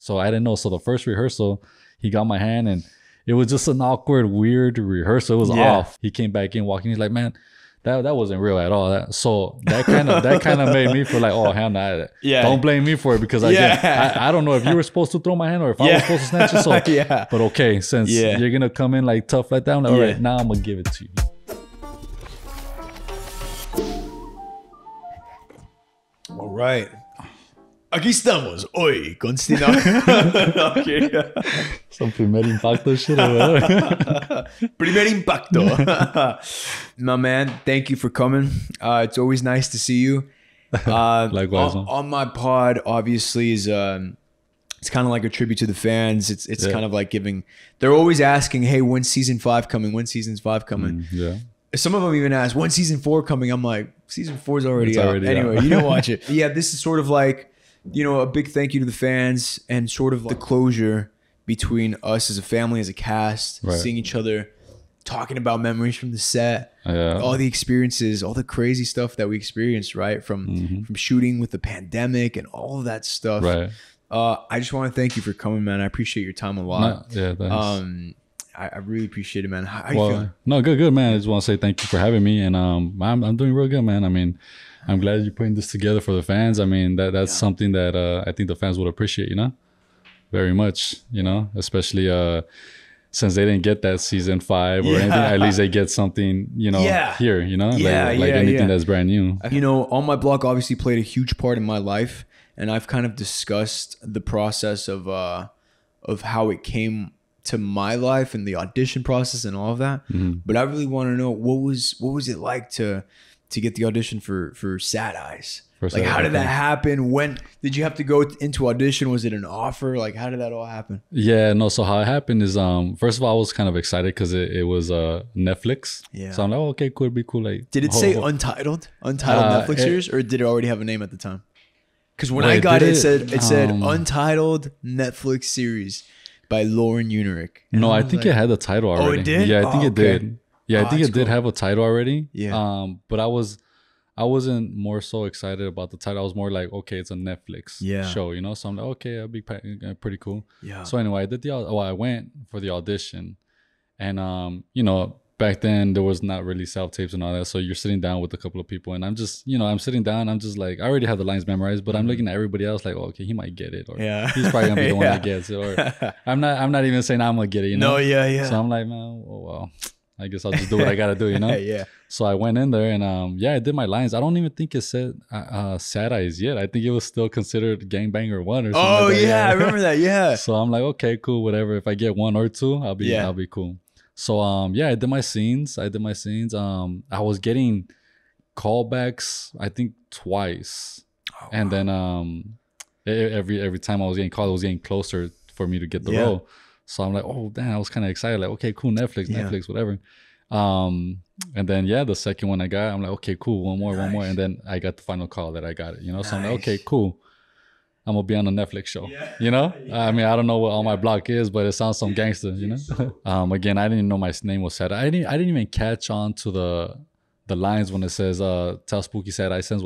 So I didn't know. So the first rehearsal, he got my hand and it was just an awkward, weird rehearsal. It was off. He came back in, walking. He's like, man, that wasn't real at all. So that kind of made me feel like, oh, hell no. Don't blame me for it because I don't know if you were supposed to throw my hand or if I was supposed to snatch it. So, but okay, since you're going to come in like tough like that, I'm like, all right, now I'm going to give it to you. All right. Aquí estamos hoy con Tinoco. Some primer impacto shit or whatever. Primer impacto. My man, thank you for coming. It's always nice to see you. Likewise. On my pod, obviously, is it's kind of like a tribute to the fans. It's kind of like giving. They're always asking, "Hey, when's season 5 coming? When's season 5 coming?" Some of them even ask, "When's season 4 coming?" I'm like, "Season 4 is already out." Anyway, you didn't watch it. Yeah, this is sort of like, a big thank you to the fans and sort of like the closure between us as a family, as a cast, seeing each other, talking about memories from the set, all the experiences, all the crazy stuff that we experienced, right? From shooting with the pandemic and all of that stuff. Right. I just want to thank you for coming, man. I appreciate your time a lot. Thanks. I really appreciate it, man. How you feeling? No, good, man. I just want to say thank you for having me, and I'm doing real good, man. I mean, I'm glad you're putting this together for the fans. I mean, that's something that I think the fans would appreciate, very much, especially since they didn't get that season 5 or anything. At least they get something, here, like anything that's brand new. On my blog obviously played a huge part in my life, and I've kind of discussed the process of how it came to my life and the audition process and all of that. But I really want to know what was it like to get the audition for Sad Eyes? Like, how did that happen? When did you have to go into audition? Was it an offer? Like, how did that all happen? So how it happened is, first of all, I was kind of excited because it was Netflix. So I'm like, oh, okay, cool, it'd be cool. Like, did it say Untitled Netflix series, or did it already have a name at the time? Because when I got it said Untitled Netflix series by Lauren Unerick. No, I think it had the title already. Oh, it did? Yeah, I think it did. Yeah, I think it did have a title already. Yeah. But I wasn't more so excited about the title. I was more like, okay, it's a Netflix show, So I'm like, okay, that'd be pretty cool. Yeah. So anyway, I went for the audition, and back then there was not really self-tapes and all that. So you're sitting down with a couple of people, and I'm just, I'm sitting down. I'm just like, I already have the lines memorized, but I'm looking at everybody else like, oh, okay, he might get it, or he's probably gonna be the one that gets it, or I'm not even saying I'm gonna get it, No, yeah. So I'm like, man, oh well, I guess I'll just do what I gotta do, Yeah. So I went in there and I did my lines. I don't even think it said Sad Eyes yet. I think it was still considered Gangbanger 1 or something. Oh like that. yeah, I remember that. Yeah. So I'm like, okay, cool, whatever. If I get 1 or 2, I'll be cool. So I did my scenes. I was getting callbacks, I think twice. And then every time I was getting called, it was getting closer for me to get the role. So I'm like, oh damn, I was kind of excited. Like, okay, cool, Netflix, whatever. And then the second one I got, I'm like, okay, cool, one more. And then I got the final call that I got it, So I'm like, okay, cool, I'm gonna be on a Netflix show. I mean, I don't know what all my block is, but it sounds some gangster, Again, I didn't even know my name was Sad. I didn't even catch on to the lines when it says tell Spooky Sad Eye sends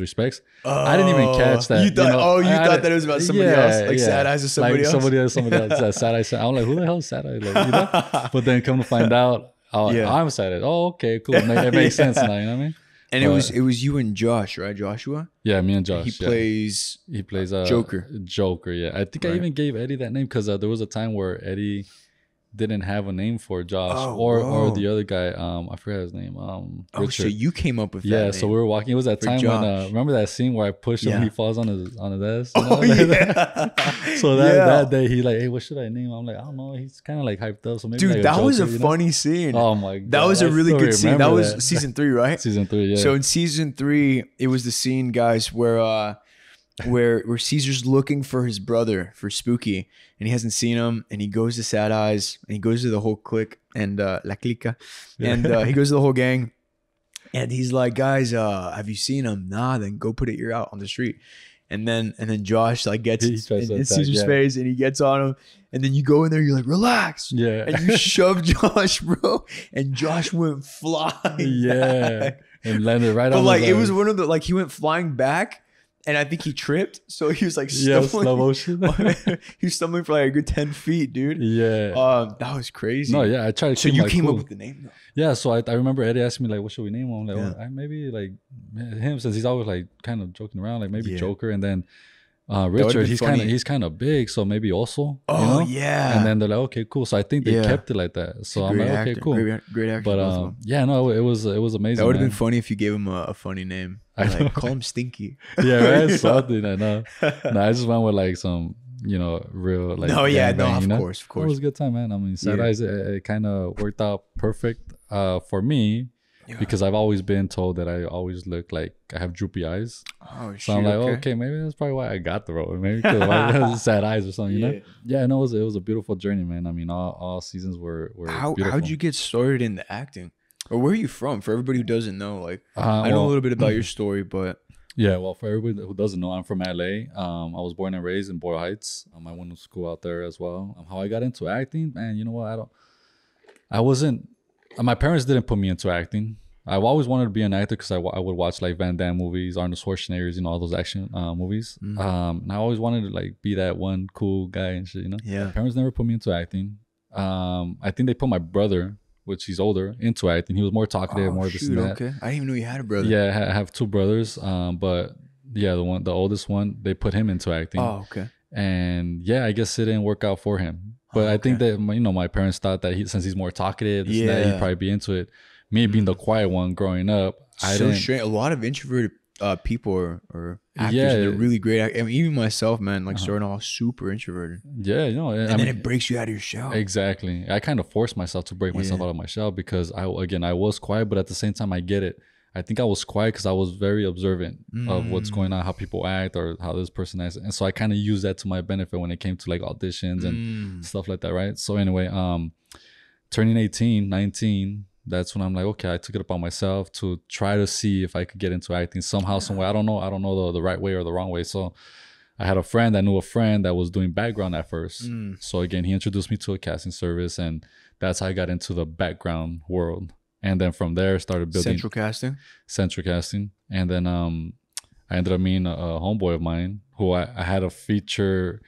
respects. I didn't even catch that. You thought that it was about somebody else, like Sad Eyes or somebody else. Somebody else. Sad Eye. I'm like, who the hell is Sad Eye? Like, But then come to find out, I'm Sad Eye. Oh, okay, cool. It makes sense now. You know what I mean? And it was you and Josh, right? Joshua. Yeah, me and Josh. He plays Joker. Yeah, I think I even gave Eddie that name because there was a time where Eddie didn't have a name for Josh or the other guy. I forgot his name. Richard. So you came up with that name. So we were walking. It was that time when remember that scene where I pushed him and he falls on his ass. So that day he like, hey, what should I name him? I'm like, I don't know. He's kind of like hyped up. So maybe dude, that was a funny scene. Oh my god, that was a really good scene. That was season 3, right? Season 3, yeah. So in season 3, it was the scene, guys, where Caesar's looking for his brother, for Spooky, and he hasn't seen him, and he goes to Sad Eyes, and he goes to the whole clique and La Clica, and he goes to the whole gang, and he's like, guys, have you seen him? Nah, then go put it ear out on the street. And then Josh like gets in Caesar's face, and he gets on him, and then you go in there, you're like, relax, and you shove Josh, bro, and Josh went flying back. And landed right on. But like it was one of the he went flying back. and I think he tripped, so he was like Yeah, stumbling. slow motion. He was stumbling for like a good 10 feet, dude. Yeah. That was crazy. No, yeah, I tried to So keep you like, came cool. up with the name though. Yeah, so I remember Eddie asked me like, what should we name him? I'm like, Yeah. well, maybe like him, since he's always like kind of joking around, like maybe Yeah. Joker. And then would've Richard, been he's kind of big, so maybe also. Oh, you know? yeah. And then they're like, okay, cool. So I think they Yeah. kept it like that. So I'm like, okay, cool. Great actor. But yeah, no, it was amazing. That would have been funny if you gave him a funny name. Like, call him Stinky. Yeah, right. Something. I know. No, I just went with like some, you know, real like. No, yeah, bang, no, you know? of course. It was a good time, man. I mean, Sad Eyes, it kind of worked out perfect for me. Yeah. Because I've always been told that I always look like I have droopy eyes. Oh, so I'm like, okay, maybe that's probably why I got the role. Maybe because I have sad eyes or something, you know? Yeah, no, it was a beautiful journey, man. I mean, all seasons were beautiful. How'd you get started in the acting? Or where are you from? For everybody who doesn't know, like, I know a little bit about your story, but... Yeah, well, for everybody who doesn't know, I'm from LA. I was born and raised in Boyle Heights. I went to school out there as well. How I got into acting, man, you know what? My parents didn't put me into acting. I've always wanted to be an actor because I would watch like Van Damme movies, Arnold Schwarzenegger's, you know, all those action movies. And I always wanted to like be that one cool guy and shit, you know? Yeah. My parents never put me into acting. I think they put my brother, which he's older, into acting. He was more talkative, more this and that. Okay. I didn't even know you had a brother. Yeah, I have two brothers. But yeah, the oldest one, they put him into acting. Oh, okay. And yeah, I guess it didn't work out for him. But I think that, you know, my parents thought that since he's more talkative, and that, he'd probably be into it. Me being the quiet one growing up, I didn't. Strange. A lot of introverted people or actors, and they're really great. I mean, even myself, man, like starting off super introverted. Yeah, you know, and then it breaks you out of your shell. Exactly. I kind of forced myself to break myself out of my shell because I was quiet, but at the same time, I get it. I think I was quiet because I was very observant of what's going on, how people act or how this person acts. And so I kind of used that to my benefit when it came to like auditions and stuff like that, right? So anyway, turning 18, 19, that's when I'm like, okay, I took it upon myself to try to see if I could get into acting somehow, some way. I don't know the right way or the wrong way. So I had a friend that knew a friend that was doing background at first. So again, he introduced me to a casting service, and that's how I got into the background world. And then from there, started building central casting. And then I ended up meeting a homeboy of mine who I had a feature.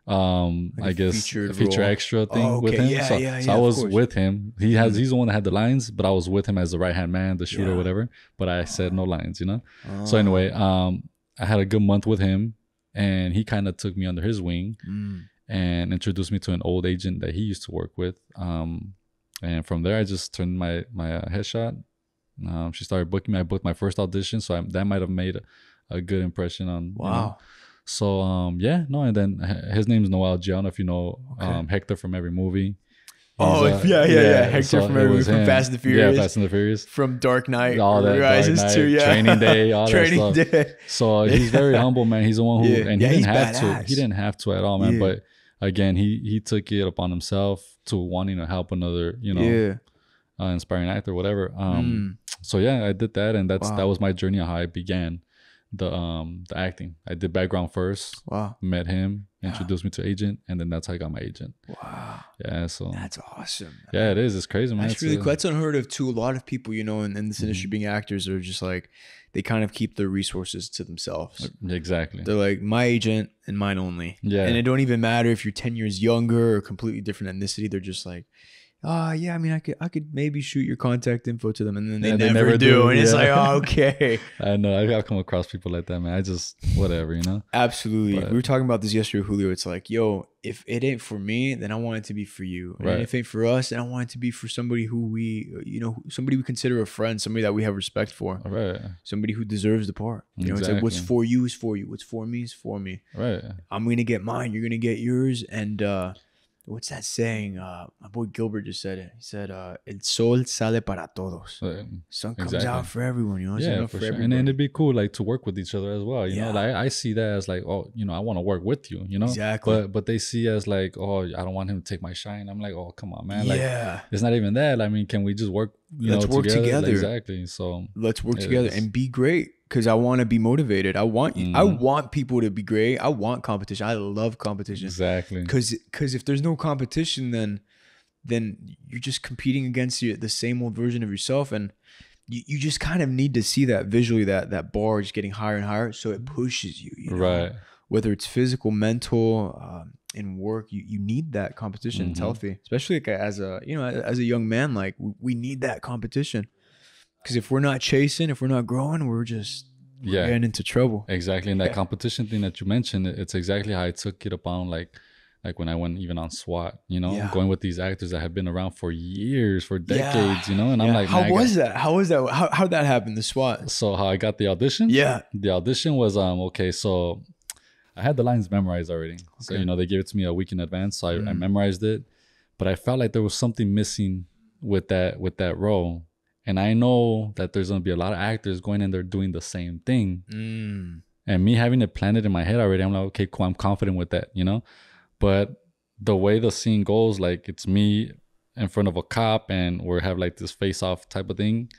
I guess a feature extra thing with him. So I was with him. He's the one that had the lines, but I was with him as the right hand man, the shooter, whatever. But I said no lines, you know. So anyway, I had a good month with him, and he kind of took me under his wing and introduced me to an old agent that he used to work with. And from there, I just turned my headshot. She started booking me. I booked my first audition, so that might have made a good impression on. Wow. You know? So and then his name's Noel G. I don't know if you know Hector from every movie. Hector from every movie, from Fast and the Furious. Yeah, Fast and the Furious. From Dark Knight, all that Rises Dark Knight, to Training Day, all Training that stuff. Day. So he's very humble, man. He's the one who and he didn't have to. He didn't have to at all, man. But again, he took it upon himself to wanting to help another, you know, inspiring actor, whatever. So yeah, I did that, and that was my journey of how I began the acting. I did background first. Met him, introduced me to agent, and then that's how I got my agent. Yeah, so that's awesome. Yeah, it is. It's crazy, man. That's really cool. That's unheard of too. A lot of people, you know, in this industry, being actors, are just like, they kind of keep their resources to themselves. Exactly. They're like, my agent and mine only. Yeah. And it don't even matter if you're 10 years younger or completely different ethnicity. They're just like, yeah, I mean, I could maybe shoot your contact info to them, and then they never do. And it's like, okay. I know. I've come across people like that, man. I just, whatever, you know? Absolutely. But we were talking about this yesterday, Julio. It's like, yo, if it ain't for me, then I want it to be for you. And if it ain't for us, then I want it to be for somebody who somebody we consider a friend, somebody that we have respect for. Right. Somebody who deserves the part. You know, it's like, what's for you is for you. What's for me is for me. Right. I'm going to get mine. You're going to get yours. And, what's that saying? My boy Gilbert just said it. He said, "El sol sale para todos." Sun comes out for everyone, you know. Yeah, for sure. And it'd be cool, like, to work with each other as well. You know, like I see that as like, oh, you know, I want to work with you. You know, exactly. But they see as like, oh, I don't want him to take my shine. I'm like, oh, come on, man. Like, it's not even that. I mean, can we just work? Let's work together. Like, exactly. So let's work together and be great. Because I want to be motivated. I want people to be great. I want competition. I love competition. Exactly. Because if there's no competition, then you're just competing against the same old version of yourself. And you just kind of need to see that visually, that bar is getting higher and higher, so it pushes you, you know? Right. Whether it's physical, mental, in work, you need that competition. It's healthy, especially like as a young man. Like we need that competition, because if we're not chasing, if we're not growing, we're getting into trouble. Exactly. And that competition thing that you mentioned, it's exactly how I took it upon, like when I went even on SWAT, you know, going with these actors that have been around for years, for decades, you know, and I'm like, how was that? How'd that happen? The SWAT. So how I got the audition? Yeah. The audition was, okay, so I had the lines memorized already. Okay. So, you know, they gave it to me a week in advance. So I memorized it, but I felt like there was something missing with that role. And I know that there's going to be a lot of actors going in there doing the same thing. And me having it planted in my head already, I'm like, okay, cool. I'm confident with that, you know? But the way the scene goes, like it's me in front of a cop and we have like this face-off type of thing.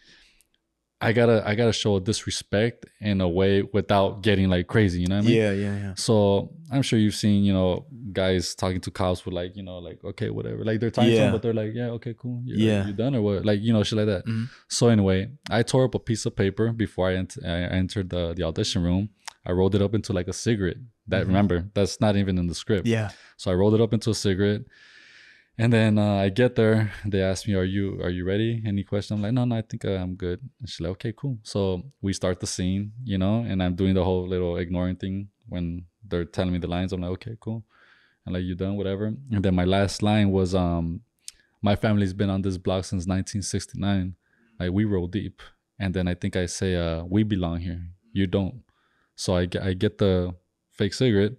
I gotta show disrespect in a way without getting like crazy, you know what I mean? Yeah. So I'm sure you've seen, you know, guys talking to cops with like, you know, like, okay, whatever. Like they're talking to them, but they're like, yeah, okay, cool. You done or what? Like, you know, shit like that. So anyway, I tore up a piece of paper before I entered the audition room. I rolled it up into like a cigarette. That remember, that's not even in the script. Yeah. So I rolled it up into a cigarette. And then I get there. They ask me, "Are you ready? Any question?" I'm like, "No, I think I'm good." And she's like, "Okay, cool." So we start the scene, you know, and I'm doing the whole little ignoring thing when they're telling me the lines. I'm like, "Okay, cool." And like, "You done? Whatever." And then my last line was, "My family's been on this block since 1969. Like we roll deep." And then I think I say, "We belong here. You don't." So I get the fake cigarette,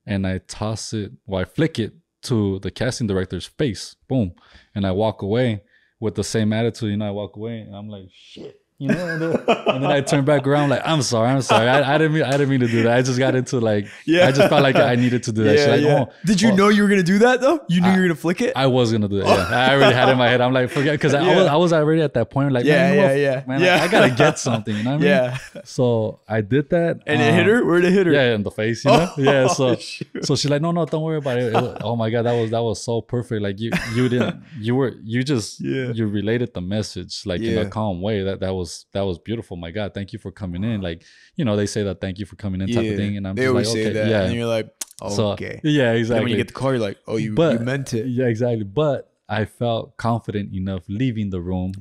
and I toss it. Well, I flick it to the casting director's face, boom, and I walk away with the same attitude. You know, I walk away and I'm like, shit, you know, and then I turn back around like, I'm sorry. I didn't mean to do that. I just got into like, I just felt like I needed to do that. She's like, oh, did you know you were gonna do that though? You knew you were gonna flick it? I was gonna do that. Yeah, I already had it in my head. I'm like, forget, because I was already at that point. Like, man, I gotta get something. You know what I mean? Yeah. So I did that, and it hit her. Where'd it hit her? Yeah, in the face. You know? Yeah. So she's like, no, don't worry about it. Oh my god, that was so perfect. Like you related the message like in a calm way. That was beautiful. My God, thank you for coming in. Like, you know, they say that thank you for coming in type of thing, and I'm just like, okay, that. And you're like, okay, so, yeah, exactly. And when you get the call, you're like, oh, you meant it. Yeah, exactly. But I felt confident enough leaving the room,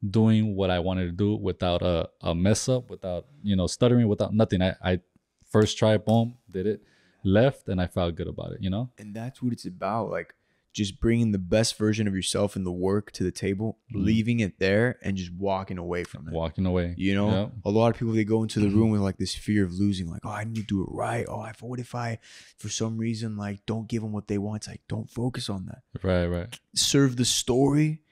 doing what I wanted to do without a mess up, without, you know, stuttering, without nothing. I first try, boom, did it, left, and I felt good about it, you know. And that's what it's about, like just bringing the best version of yourself in the work to the table, leaving it there, and just walking away from it. Walking away. You know, a lot of people, they go into the room with like this fear of losing, like, oh, I need to do it right. Oh, what if I, for some reason, like don't give them what they want? It's like, don't focus on that. Right. Serve the story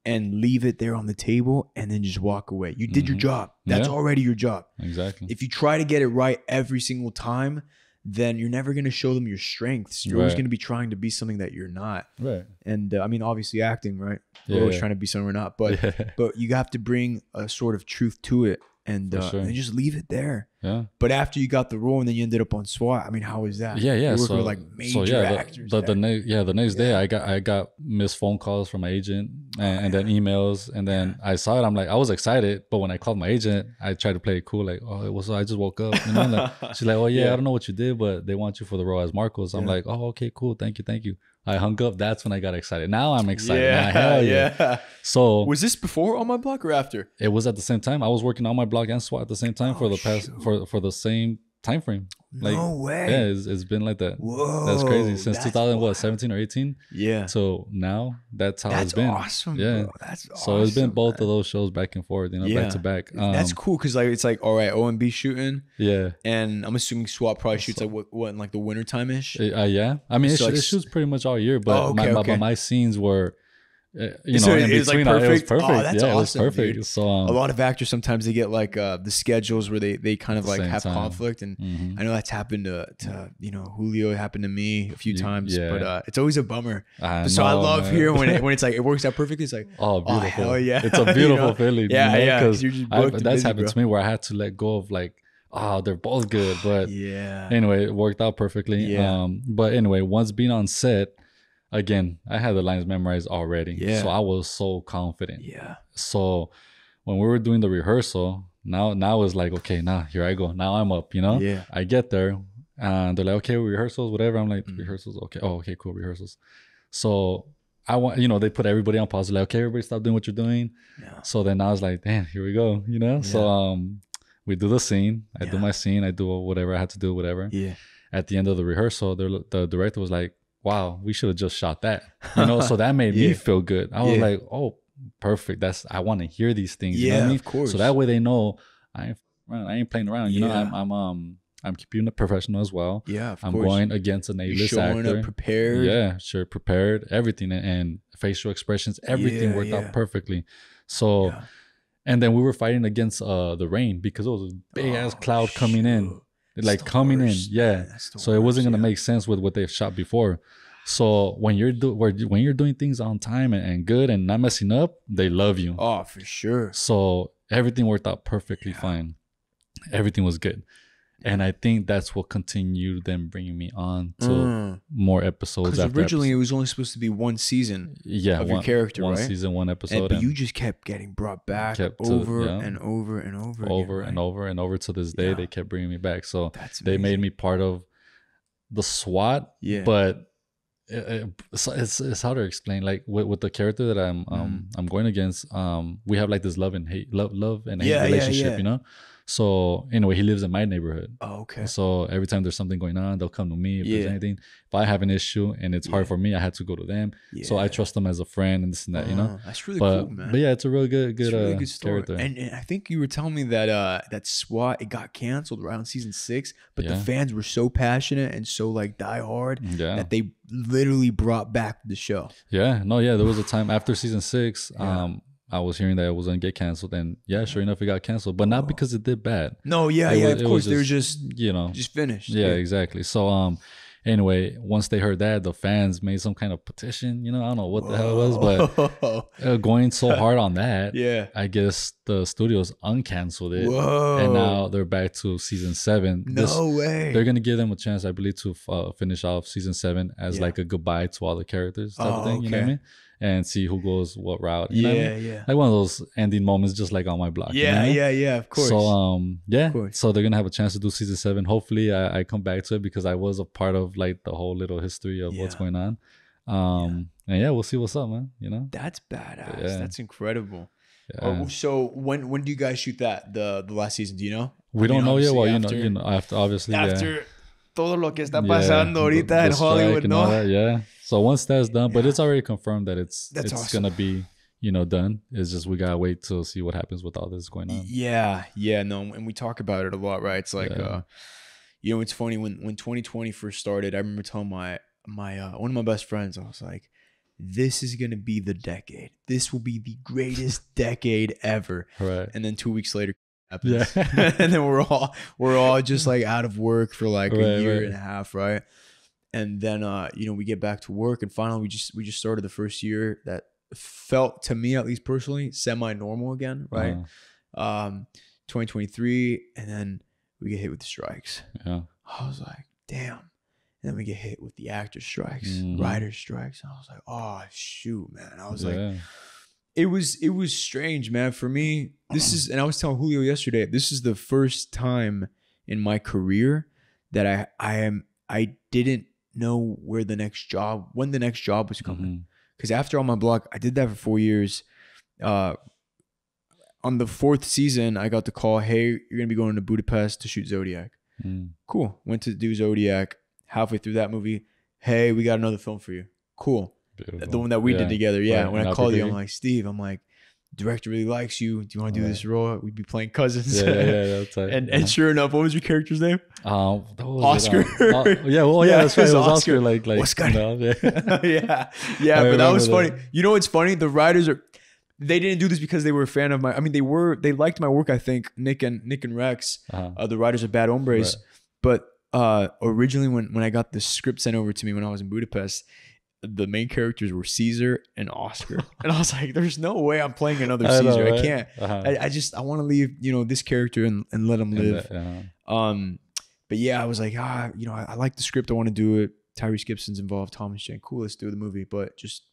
and leave it there on the table, and then just walk away. You did your job. That's already your job. Exactly. If you try to get it right every single time, then you're never going to show them your strengths. You're always going to be trying to be something that you're not. Right. And I mean, obviously acting, right? We're always trying to be something we're not, but you have to bring a sort of truth to it, and and just leave it there. Yeah. But after you got the role and then you ended up on SWAT, I mean, how was that? Yeah. You worked So with like major actors. The next day I got missed phone calls from my agent and then emails, and then I saw it. I'm like, I was excited, but when I called my agent, I tried to play it cool, like, oh, it was, I just woke up, you know. Like, she's like, oh yeah, I don't know what you did, but they want you for the role as Marcos. I'm like, oh, okay, cool, thank you. I hung up. That's when I got excited. Now I'm excited. Hell yeah. So was this before On My Block or after? It was at the same time. I was working on My Block and SWAT at the same time for the same time frame. Like, no way. Yeah, it's been like that. Whoa, that's crazy. Since 2017 or 18. Yeah. So now that's how it's been. Awesome, yeah. Bro. That's awesome. So it's been both of those shows back and forth, you know, back to back. That's cool, because like it's like, all right, OMB shooting. Yeah. And I'm assuming SWAT probably shoots like what in like the winter time ish. Yeah. I mean, it shoots pretty much all year, but my scenes were. You know, in between, like, it was perfect. Oh, that's awesome, it was perfect. Dude. So a lot of actors sometimes they get like the schedules where they kind of like have conflict, and I know that's happened to you know, Julio. It happened to me a few times, but it's always a bummer. I love hearing when it's like it works out perfectly. It's like, oh, beautiful. Hell yeah, it's a beautiful feeling. Yeah, because that's happened to me where I had to let go of like, oh, they're both good, but anyway, it worked out perfectly. But anyway, once being on set. Again, I had the lines memorized already. So I was so confident. Yeah. So when we were doing the rehearsal, now it's like, okay, now here I go. Now I'm up, Yeah. I get there and they're like, okay, rehearsals, whatever. I'm like, rehearsals, okay. Oh, okay, cool, rehearsals. So I want, they put everybody on pause. Like, okay, everybody stop doing what you're doing. Yeah. So then I was like, damn, here we go, Yeah. So we do the scene. I do my scene. I do whatever I had to do, whatever. Yeah. At the end of the rehearsal, the director was like, wow, we should have just shot that. So that made me feel good. I was like, oh, perfect. I want to hear these things. You know what I mean? Of course. So that way they know I ain't playing around. I'm keeping it professional as well. Yeah, of I'm course. Going against an A-list actor. Showing up prepared. Yeah, sure, prepared. Everything and facial expressions, everything worked out perfectly. So, and then we were fighting against the rain because it was a big ass cloud coming in. Like coming in, so it wasn't gonna make sense with what they've shot before. So when you're doing things on time and good and not messing up, they love you. Oh, for sure. So everything worked out perfectly fine. Everything was good. And I think that's what continued them bringing me on to more episodes. Because originally it was only supposed to be one season of your character, one right? season, one episode. But you just kept getting brought back over and over and over again, and over and over to this day. They kept bringing me back. So they made me part of the SWAT. Yeah. But it's hard to explain. Like with the character that I'm going against, we have like this love and hate relationship, So anyway, he lives in my neighborhood. Oh, okay. So every time there's something going on, they'll come to me if there's anything. If I have an issue and it's hard for me, I had to go to them. Yeah. So I trust them as a friend and this and that, That's really cool, man. But yeah, it's a really good story. character. And I think you were telling me that that SWAT, it got canceled around season 6, but the fans were so passionate and so like diehard that they literally brought back the show. Yeah, there was a time after season 6, I was hearing that it was gonna get canceled, and sure enough, it got canceled, but not because it did bad. No, of course, they were just just finished. Yeah, exactly. So anyway, once they heard that, the fans made some kind of petition. I don't know what the hell it was, but going so hard on that, I guess the studios uncanceled it. Whoa. And now they're back to season 7. No way. They're gonna give them a chance, I believe, to finish off season 7 as like a goodbye to all the characters type of thing. Okay. You know what I mean? And see who goes what route. You know what I mean? Like one of those ending moments, just like on my block. Yeah, of course. So so they're gonna have a chance to do season 7. Hopefully, I come back to it because I was a part of like the whole little history of what's going on. And we'll see what's up, man. That's badass. Yeah. That's incredible. Yeah. So when do you guys shoot that the last season? Do you know? We don't know yet. Well, after obviously after todo lo que está pasando ahorita en Hollywood, no? So once that's done, but it's already confirmed that it's awesome. Gonna be done. It's just we gotta wait to see what happens with all this going on. And we talk about it a lot, right? It's like it's funny when 2020 first started. I remember telling my one of my best friends, I was like, this is gonna be the decade. This will be the greatest decade ever. Right. And then 2 weeks later happens. And then we're all just like out of work for like a year and a half, right? And then we get back to work, and finally we just started the first year that felt, to me at least personally, semi-normal again, right? 2023, and then we get hit with the strikes. I was like, damn. And then we get hit with the actor strikes, writer strikes. And I was like, oh shoot, man. I was like, it was strange, man. For me, and I was telling Julio yesterday, this is the first time in my career that I didn't know when the next job was coming. Because after On My Block, I did that for 4 years. On the 4th season, I got the call, hey, you're gonna be going to Budapest to shoot Zodiac. Cool. Went to do Zodiac. Halfway through that movie, hey, we got another film for you. Cool. Beautiful. The one that we did together. Yeah. Right. When I called you, I'm like, Steve, director really likes you. Do you want to do this role? We'd be playing cousins. That's right. And sure enough, what was your character's name? Oscar. That's right. It was Oscar. Like Oscar. But that was funny. That. You know what's funny? The writers they didn't do this because they were a fan of my. I mean, they liked my work. I think Nick and Rex, the writers of Bad Hombres, but originally when I got the script sent over to me when I was in Budapest, the main characters were Caesar and Oscar. And I was like, there's no way I'm playing another Caesar. Right? I can't. I want to leave, this character and let him live. But I was like, I like the script. I want to do it. Tyrese Gibson's involved. Thomas Jane. Cool. Let's do the movie. But just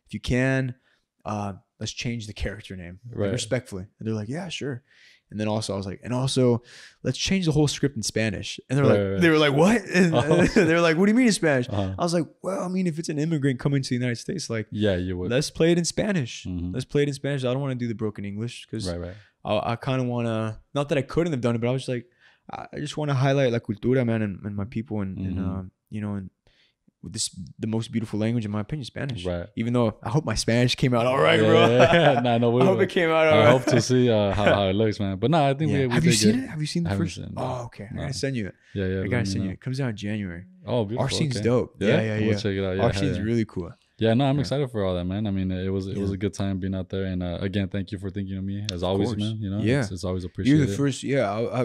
if you can, let's change the character name, right. respectfully. And they're like, yeah, sure. And then also I was like, and also let's change the whole script in Spanish. And they're like, they were like, what? And they were like, what do you mean in Spanish? I was like, well, I mean, if it's an immigrant coming to the United States, like, yeah, you would. Let's play it in Spanish. Let's play it in Spanish. I don't want to do the broken English because I kind of want to, not that I couldn't have done it, but I was like, I just want to highlight la cultura, man, and my people, and you know, and with this, the most beautiful language in my opinion, Spanish. Right. Even though I hope my Spanish came out all right, bro. No, I hope it came out all right. I hope to see how it looks, man. But no, I think we have you seen it? Have you seen the first? Oh, okay. I gotta send you it. Yeah. I gotta send you it. It comes out in January. Oh, beautiful. Our scene's dope. Yeah. We'll check it out. Our scene's really cool. Yeah, no, I'm excited for all that, man. I mean, it was a good time being out there, and again, thank you for thinking of me as always, man. You know, it's always appreciated. You're the first,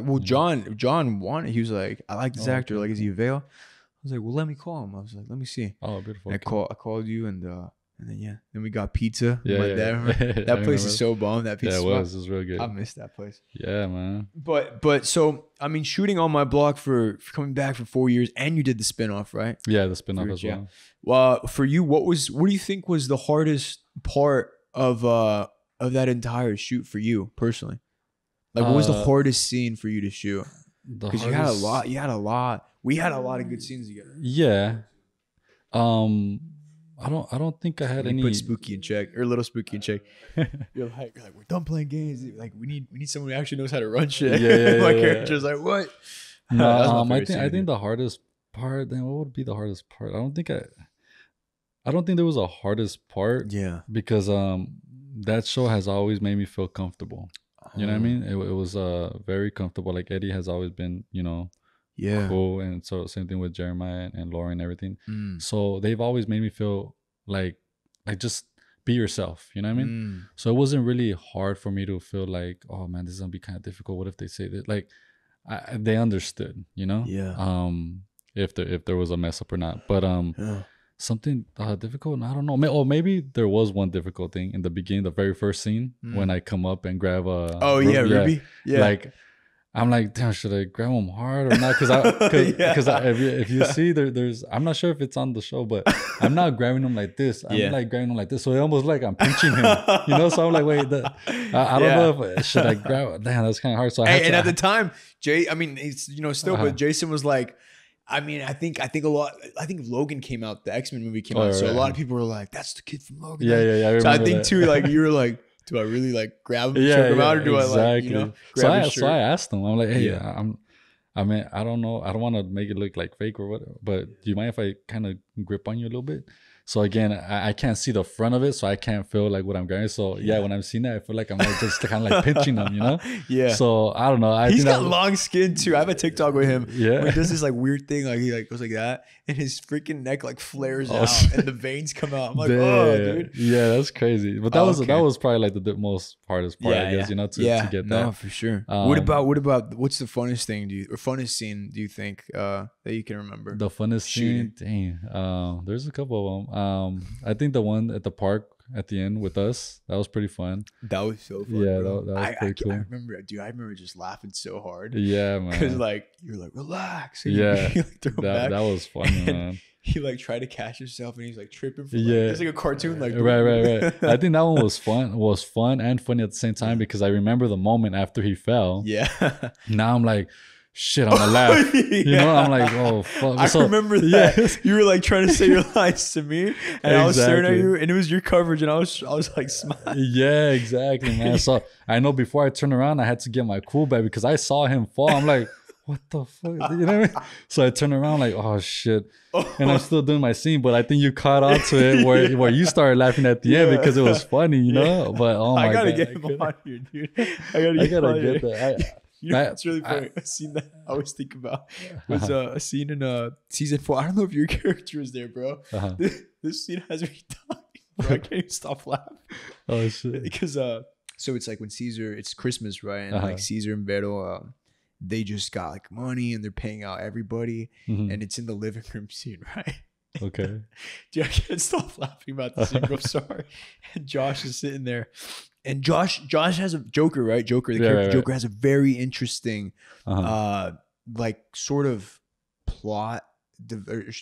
well, John wanted. He was like, I like this actor. Like, is he available? I was like, well, let me call him. I was like, let me see. Oh, beautiful. And I called you, and then then we got pizza. That place is so bomb. That pizza. Yeah, it was real good. I missed that place. Yeah, man. But so I mean, shooting on my block for coming back for 4 years, and you did the spinoff, right? Yeah, the spinoff as well. Well, for you, what do you think was the hardest part of that entire shoot for you personally? Like, what was the hardest scene for you to shoot? Because you had a lot. We had a lot of good scenes together. Yeah. I don't think I had any. Put Spooky in check, or Little Spooky in check. You're like, we're done playing games. Like, we need someone who actually knows how to run shit. Yeah. My character's like, what? No, I think the hardest part. Then what would be the hardest part? I don't think there was a hardest part. Yeah. Because that show has always made me feel comfortable. You know what I mean? It was very comfortable. Like, Eddie has always been, you know, cool, and so same thing with Jeremiah and Laura and everything. So they've always made me feel like just be yourself. You know what I mean? So it wasn't really hard for me to feel like, oh man, this is gonna be kind of difficult. What if they say this? Like, they understood. You know? Yeah. If there was a mess up or not, but something difficult, I don't know. Maybe there was one difficult thing in the beginning, the very first scene, when I come up and grab Ruby. Yeah. Like, I'm like, damn, should I grab him hard or not? Because if you see there's, I'm not sure if it's on the show, but I'm not grabbing him like this. I'm like grabbing him like this. So it almost like I'm pinching him, you know? So I'm like, wait, I don't know if should I grab? Damn, that's kind of hard. So at the time, it's, you know, still, but Jason was like, I mean, I think Logan came out, the X-Men movie came out. So a lot of people were like, that's the kid from Logan. Yeah. So I think too, like, you were like, do I really like grab him, choke him out, or do I like, you know, grab his shirt? So I asked him, I'm like, hey, I mean, I don't know. I don't want to make it look like fake or whatever, but do you mind if I kind of grip on you a little bit? So again, I can't see the front of it, so I can't feel like what I'm grabbing. So when I'm seeing that, I feel like I'm like just kind of like pinching them, you know? Yeah. So I don't know. He's got long skin too. I have a TikTok with him. Yeah. Where he does this like weird thing, like he like goes like that, and his freaking neck like flares out, and the veins come out. I'm like, oh, dude. Yeah, that's crazy. But that was probably like the most hardest part, I guess, you know, to get that. No, for sure. What about what's the funnest thing funnest scene do you think that you can remember? The funnest scene, dang. There's a couple of them. I think the one at the park at the end with us, that was pretty fun. That was so fun. Yeah, that was pretty cool. I remember just laughing so hard. Yeah, man. Because like you're like, relax. And yeah, you like, throw back. That was fun, man. He like tried to catch himself and he's like tripping. It's like a cartoon. Like right. I think that one was fun and funny at the same time because I remember the moment after he fell. Yeah. Now I'm like, shit, I'm gonna laugh. You know, I'm like, oh fuck. I remember that. Yeah. You were like trying to say your lines to me, and I was staring at you, and it was your coverage, and I was like smiling. Yeah, exactly, man. So I know before I turned around, I had to get my cool back because I saw him fall. I'm like, what the fuck? You know what I mean? So I turned around like, oh shit. And I'm still doing my scene, but I think you caught on to it where you started laughing at the end because it was funny, you know? But oh my god. I gotta get him on here, dude. I gotta get that. You know, it's really funny. A scene that I always think about was a scene in season 4. I don't know if your character is there, bro. This scene has me dying, bro. I can't even stop laughing. Oh shit! Because so it's like when Caesar, it's Christmas, right? And like Caesar and Vero, they just got like money and they're paying out everybody, and it's in the living room scene, right? Okay. Dude, I can't stop laughing about this scene. I'm sorry. And Josh is sitting there. And Josh has a Joker, right? Joker, the character Joker has a very interesting, like sort of plot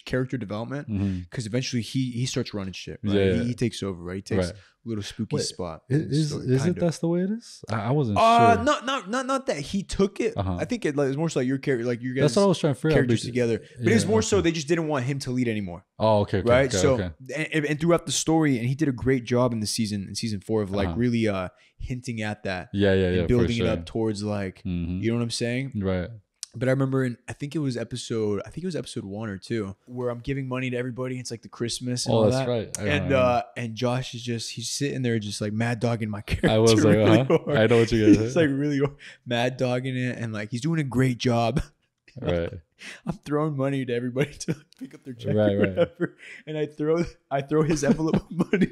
character development, because eventually he starts running shit. Right? Yeah, he takes over. Right, he takes a little spooky spot. Is it that's the way it is? I wasn't sure. Not that he took it. I think it was more so like your character, like you guys. That's what I was trying to figure out. Characters together, but it's more so they just didn't want him to lead anymore. Oh, okay. Right. And throughout the story, and he did a great job in season 4 of like really hinting at that. And building it up towards like you know what I'm saying. Right. But I remember I think it was episode 1 or 2 where I'm giving money to everybody. It's like the Christmas and all that. Right. And Josh is he's sitting there just like mad dogging my character. I was like, really hard. I know what you guys. He's like really mad dogging it, and like he's doing a great job. Right. I'm throwing money to everybody to pick up their check or whatever, and I throw his envelope of money.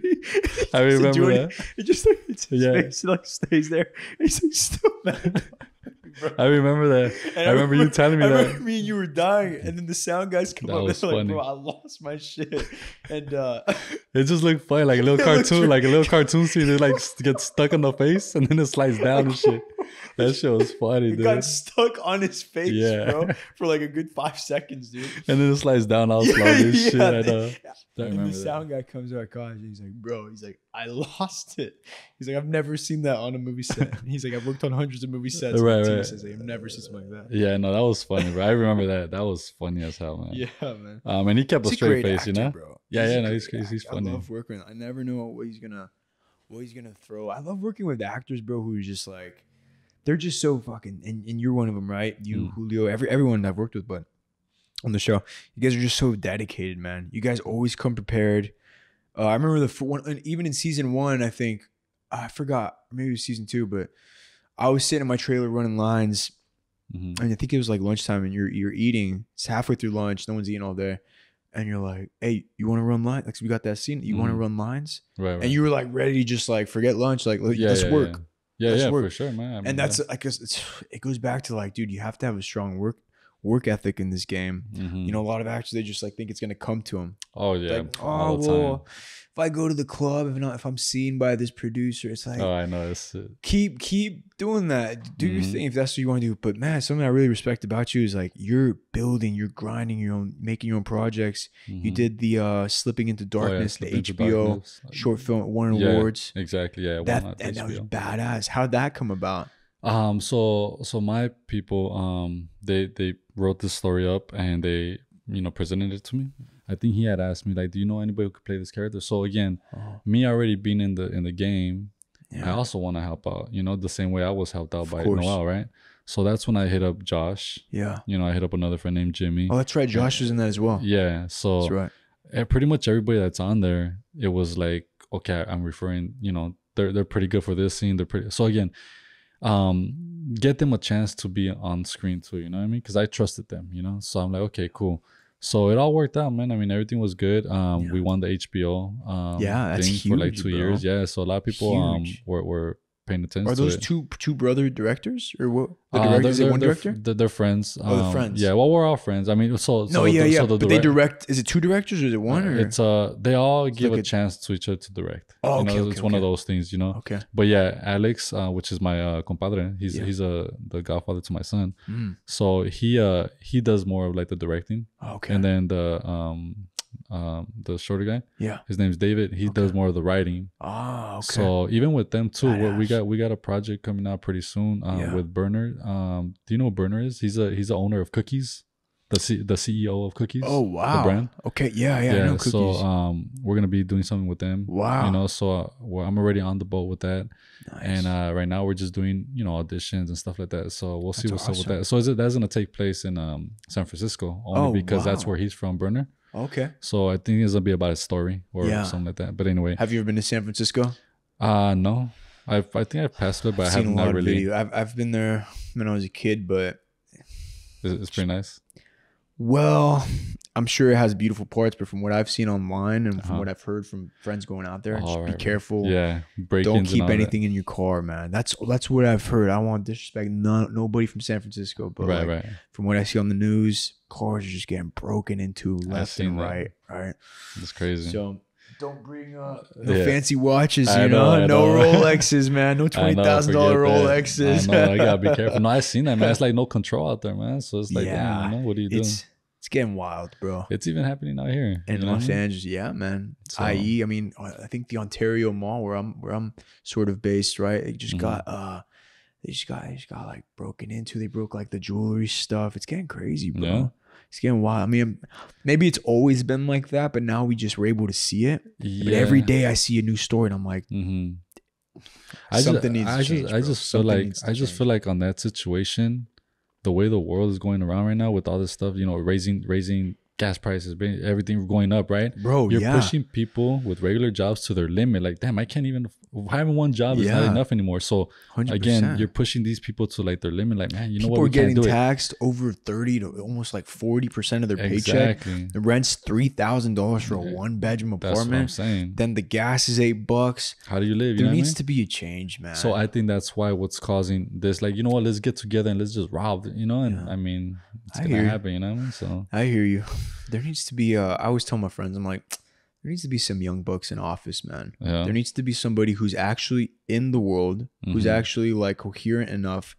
I remember that. It just like his face like stays there. And he's like still mad. Bro. I remember that. I remember you telling me that. Me and you were dying, and then the sound guys come up and they're like, "Bro, I lost my shit." And it just looked funny, like a little cartoon, like a little cartoon scene. It like gets stuck on the face, and then it slides down and shit. That shit was funny, dude. It got stuck on his face, bro, for like a good 5 seconds, dude. And then it slides down all slowly and shit. I know. And the sound guy comes to our college and he's like, bro, I lost it. He's like, I've never seen that on a movie set. He's like, I've worked on hundreds of movie sets. Right. He's like, I've never seen something like that. Yeah, no, that was funny, bro. I remember that. That was funny as hell, man. Yeah, man. And he kept a straight face, actor, you know? Bro. Yeah, no, he's funny. I love working with him. I never know what he's gonna throw. I love working with actors, bro, who's just like, they're just so fucking, and you're one of them, right? You, Julio, everyone I've worked with, but on the show, you guys are just so dedicated, man. You guys always come prepared. I remember even in season 1, I think, I forgot, maybe it was season 2, but I was sitting in my trailer running lines, and I think it was like lunchtime, and you're eating. It's halfway through lunch, no one's eating all day, and you're like, "Hey, you want to run lines? Like, we got that scene. You want to run lines?" Right. And you were like ready to just like forget lunch, like let's work. Yeah, for sure, man. And that's, I guess, it goes back to like, dude, you have to have a strong work ethic in this game. You know, a lot of actors, they just like think it's gonna come to them. Oh yeah, like, well, if I go to the club, if I'm seen by this producer, it's like, I know. Keep doing that. Do your thing if that's what you want to do. But man, something I really respect about you is like you're building, you're grinding your own, making your own projects. You did the Slipping into Darkness, the HBO short film, won awards. Exactly. Yeah, that was badass. How'd that come about? So my people, they wrote this story up and they, presented it to me. I think he had asked me like, do you know anybody who could play this character? So again, me already being in the game, I also want to help out, the same way I was helped out by Noel, right? So that's when I hit up Josh. Yeah. I hit up another friend named Jimmy. Oh, that's right. Josh was in that as well. Yeah. So that's right. Pretty much everybody that's on there, it was like, okay, I'm referring, they're pretty good for this scene. So again, get them a chance to be on screen too, you know what I mean? Because I trusted them, so I'm like, okay, cool. So it all worked out, man. I mean, everything was good. We won the HBO that's thing huge, for like 2 years. Yeah, so a lot of people were paying attention. Are those two brother directors or what? The director is it one director? They're friends. They're friends. Yeah, well, we're all friends. I mean, but they direct. Is it 2 directors or is it one? Or? It's they all give a chance to each other to direct. Oh, okay. It's one of those things, Okay. But yeah, Alex, which is my compadre, he's the godfather to my son. So he does more of like the directing. Okay. And then the shorter guy, his name's David. He does more of the writing. Okay. So even with them too, we got a project coming out pretty soon with Bernard. Do you know what Bernard is? He's the owner of Cookies, the CEO of Cookies. Oh wow, the brand. Okay, yeah. I know Cookies. So we're gonna be doing something with them. Wow. So I'm already on the boat with that. Nice. And right now we're just doing auditions and stuff like that. So we'll see what's up with that. So that's gonna take place in San Francisco only because that's where he's from, Bernard. Okay. So I think it's gonna be about his story or something like that. But anyway, have you ever been to San Francisco? No. I think I've passed it, but I haven't really. I've been there when I was a kid, but it's pretty nice. Well, I'm sure it has beautiful parts, but from what I've seen online and from what I've heard from friends going out there, just be careful. Yeah, don't keep anything in your car, man. That's what I've heard. I don't want to disrespect nobody from San Francisco, but from what I see on the news, cars are just getting broken into left and right. Right, it's crazy. So don't bring no fancy watches, no Rolexes, man, no $20,000 Rolexes. I gotta be careful. No, I seen that, man. It's like no control out there, man. So it's like, damn, what do you do? It's getting wild, bro. It's even happening out here in Los Angeles. Yeah, man. So, I.e., I mean, I think the Ontario Mall where I'm sort of based, right? They just got like broken into. They broke like the jewelry stuff. It's getting crazy, bro. Yeah. It's getting wild. I mean, maybe it's always been like that, but now we just were able to see it. Yeah. But every day I see a new story, and I'm like, something needs to change. I just feel like on that situation, the way the world is going around right now with all this stuff, you know, raising gas prices, everything going up, right? Bro, you're pushing people with regular jobs to their limit. Like, damn, I can't even, having one job is not enough anymore. So 100%. Again, you're pushing these people to like their limit. Like, man, you know people what? People are getting taxed over 30 to almost like 40% of their paycheck. The rent's $3,000 for a 1-bedroom apartment. That's what I'm saying. Then the gas is $8. How do you live? There needs to be a change, man. So I think that's why what's causing this, like, you know what? Let's get together and let's just rob, you know? And I mean, it's going to happen, you know what I mean? So I hear you. There needs to be, I always tell my friends, I'm like, there needs to be some young bucks in office, man. Yeah. There needs to be somebody who's actually in the world, who's actually like coherent enough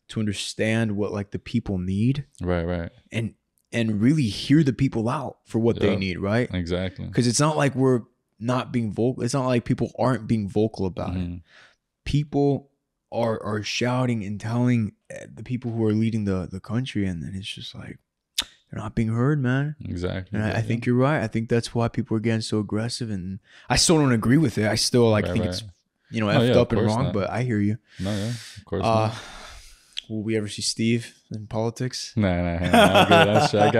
to understand what like the people need. Right. And really hear the people out for what they need, right? Exactly. Because it's not like we're not being vocal. It's not like people aren't being vocal about it. People are shouting and telling the people who are leading the country, and then it's just like, they're not being heard, man. Exactly. And I think you're right. I think that's why people are getting so aggressive, and I still don't agree with it. I still think it's, you know, effed up and wrong, not. But I hear you. No, yeah, of course not. Will we ever see Steve in politics? Nah. I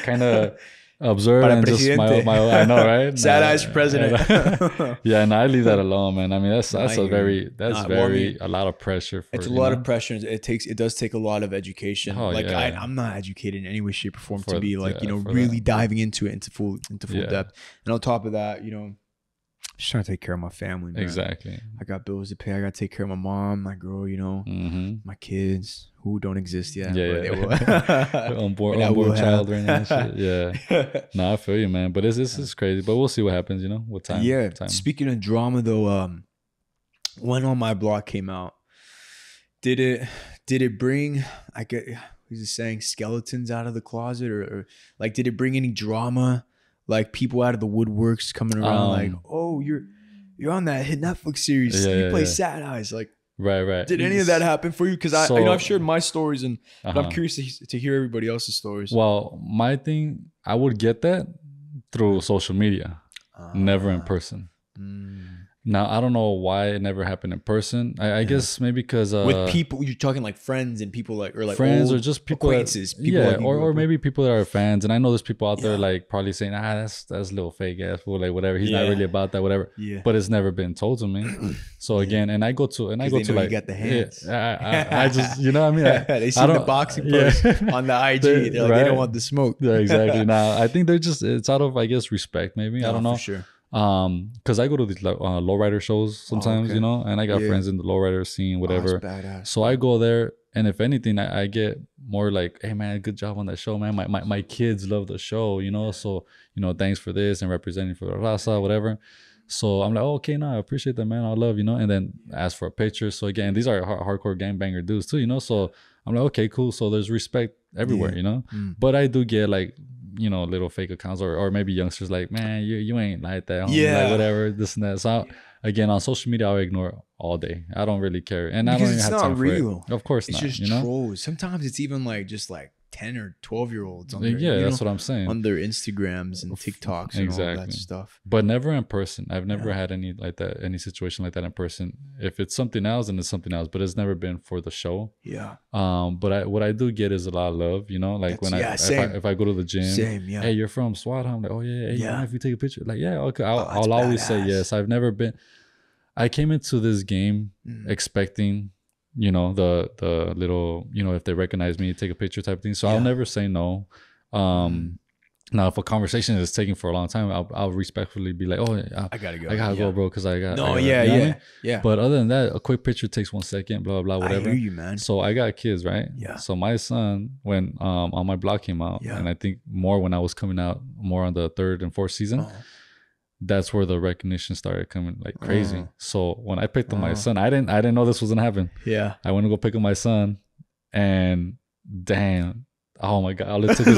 kind of observe and just my I know, right? Sad eyes for president. Yeah, and I leave that alone, man. I mean, that's a lot of pressure. It's a lot of pressure. It does take a lot of education. I'm not educated in any way, shape, or form to be like, you know, really diving into it into full depth. And on top of that, you know, just trying to take care of my family, man. Exactly. I got bills to pay. I got to take care of my mom, my girl, you know, my kids who don't exist yet. Unborn child right now. Shit. Yeah. No, I feel you, man. But this is crazy. But we'll see what happens, you know, with time. Yeah. Speaking of drama, though, when On My Block came out, did it bring, I get, he's just saying, skeletons out of the closet, or like, did it bring any drama? Like people out of the woodworks coming around, like, oh, you're on that hit Netflix series. You play Sad Eyes, like, right. Did any of that happen for you? Because I've shared my stories, and I'm curious to hear everybody else's stories. Well, my thing, I would get that through social media, never in person. Now, I don't know why it never happened in person. I guess maybe because with people, you're talking like friends and people like, or like friends, or just people acquaintances. Or maybe people that are fans. And I know there's people out there like probably saying, that's a little fake ass fool, like whatever. He's not really about that, whatever. Yeah. But it's never been told to me. So again, and I go to like, you got the hands. I just, you know what I mean? They see the boxing post on the IG. They're like, they don't want the smoke. Yeah, exactly. Now I think it's out of, I guess, respect. Maybe I don't know. For sure. Because I go to these lowrider shows sometimes, you know, and I got friends in the lowrider scene, whatever. So I go there, and if anything, I get more like, hey man, good job on that show, man. My kids love the show, you know. So, you know, thanks for this and representing for the raza, whatever. So I'm like, oh, okay, I appreciate that, man. I love, you know. And then ask for a picture. So again, these are hardcore gangbanger dudes too, you know. So I'm like, okay, cool. So there's respect everywhere, you know. But I do get like, you know, little fake accounts, or maybe youngsters like, man, you ain't like that, homie. Like whatever, this and that. So again, on social media, I'll ignore all day. I don't really care, and because I don't even have time real. For it. Of course, it's not. Just you know, trolls. Sometimes it's even like just like 10 or 12-year-olds on their, that's what I'm saying, on their Instagrams and TikToks and all that stuff. But never in person. I've never had any like that, any situation like that in person. If it's something else, then it's something else. But it's never been for the show. Yeah. But what I do get is a lot of love. You know, like when if I go to the gym, hey, you're from SWAT? I'm like, oh yeah, hey, mind if we take a picture? Like, yeah, okay. I'll always say yes. I've never been. I came into this game expecting, you know, the little, you know, if they recognize me, take a picture type thing. So I'll never say no. Now, if a conversation is taking for a long time, I'll respectfully be like, oh, I gotta go, bro, because I got. No, yeah. But other than that, a quick picture takes 1 second, blah, blah, whatever. I hear you, man. So I got kids, right? Yeah. So my son, when On My Block came out, and I think more when I was coming out more on the 3rd and 4th season, that's where the recognition started coming like crazy. So when I picked up my son, I didn't know this was gonna happen. Yeah. I went to go pick up my son, and damn, Oh my god! All it took is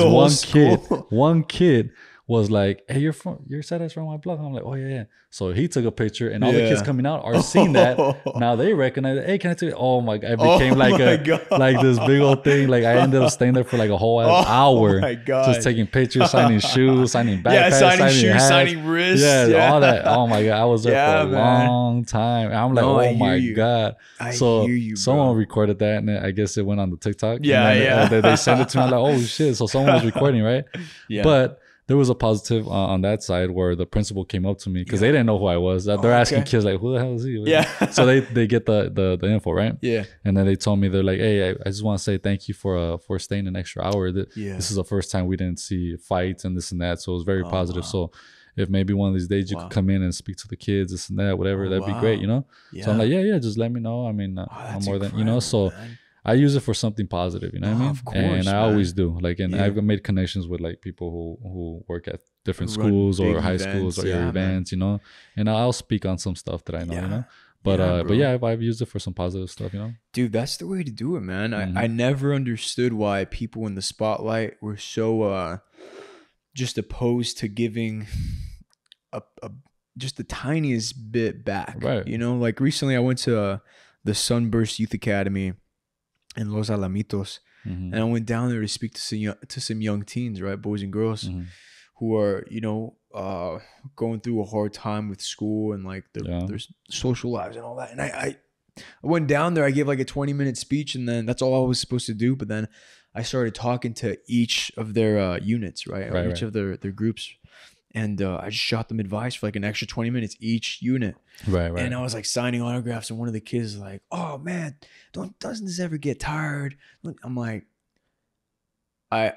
one kid was like, "Hey, you're Sadas from my block." I'm like, "Oh yeah." So he took a picture, and all the kids coming out are seeing that. Now they recognize it. Hey, can I take it? Oh my god! It became like this big old thing. Like I ended up staying there for like a whole hour, just taking pictures, signing shoes, signing backpacks, signing shoes, hats, signing wrists, all that. Oh my god! I was there for a long time. And I'm like, oh my god! So someone recorded that, and I guess it went on the TikTok. And then they sent it to me. I'm like, oh shit! So someone was recording, right? Yeah. But there was a positive on that side where the principal came up to me because they didn't know who I was. They're asking kids like, who the hell is he? Yeah. So they get the info, right? Yeah. And then they told me, they're like, hey, I just want to say thank you for staying an extra hour. This is the first time we didn't see fights and this and that. So it was very positive. Wow. So if maybe one of these days you could come in and speak to the kids, this and that, whatever, that'd be great, you know? Yeah. So I'm like, yeah, just let me know. I mean, I'm more than, you know, so... Man. I use it for something positive, you know what I mean? Of course, and I always do. Like, and I've made connections with like people who work at different schools or high schools or events, you know. And I'll speak on some stuff that I know, you know. But yeah, I've used it for some positive stuff, you know. Dude, that's the way to do it, man. I never understood why people in the spotlight were so just opposed to giving just the tiniest bit back. Right. You know, like recently I went to the Sunburst Youth Academy in Los Alamitos, and I went down there to speak to some young teens, right, boys and girls, who are, you know, going through a hard time with school and like their social lives and all that. And I went down there, I gave like a 20-minute speech, and then that's all I was supposed to do. But then I started talking to each of their units, right, or each of their groups. And I just shot them advice for like an extra 20 minutes each unit. Right. And I was like signing autographs, and one of the kids was like, "Oh man, doesn't this ever get tired?" I'm like, all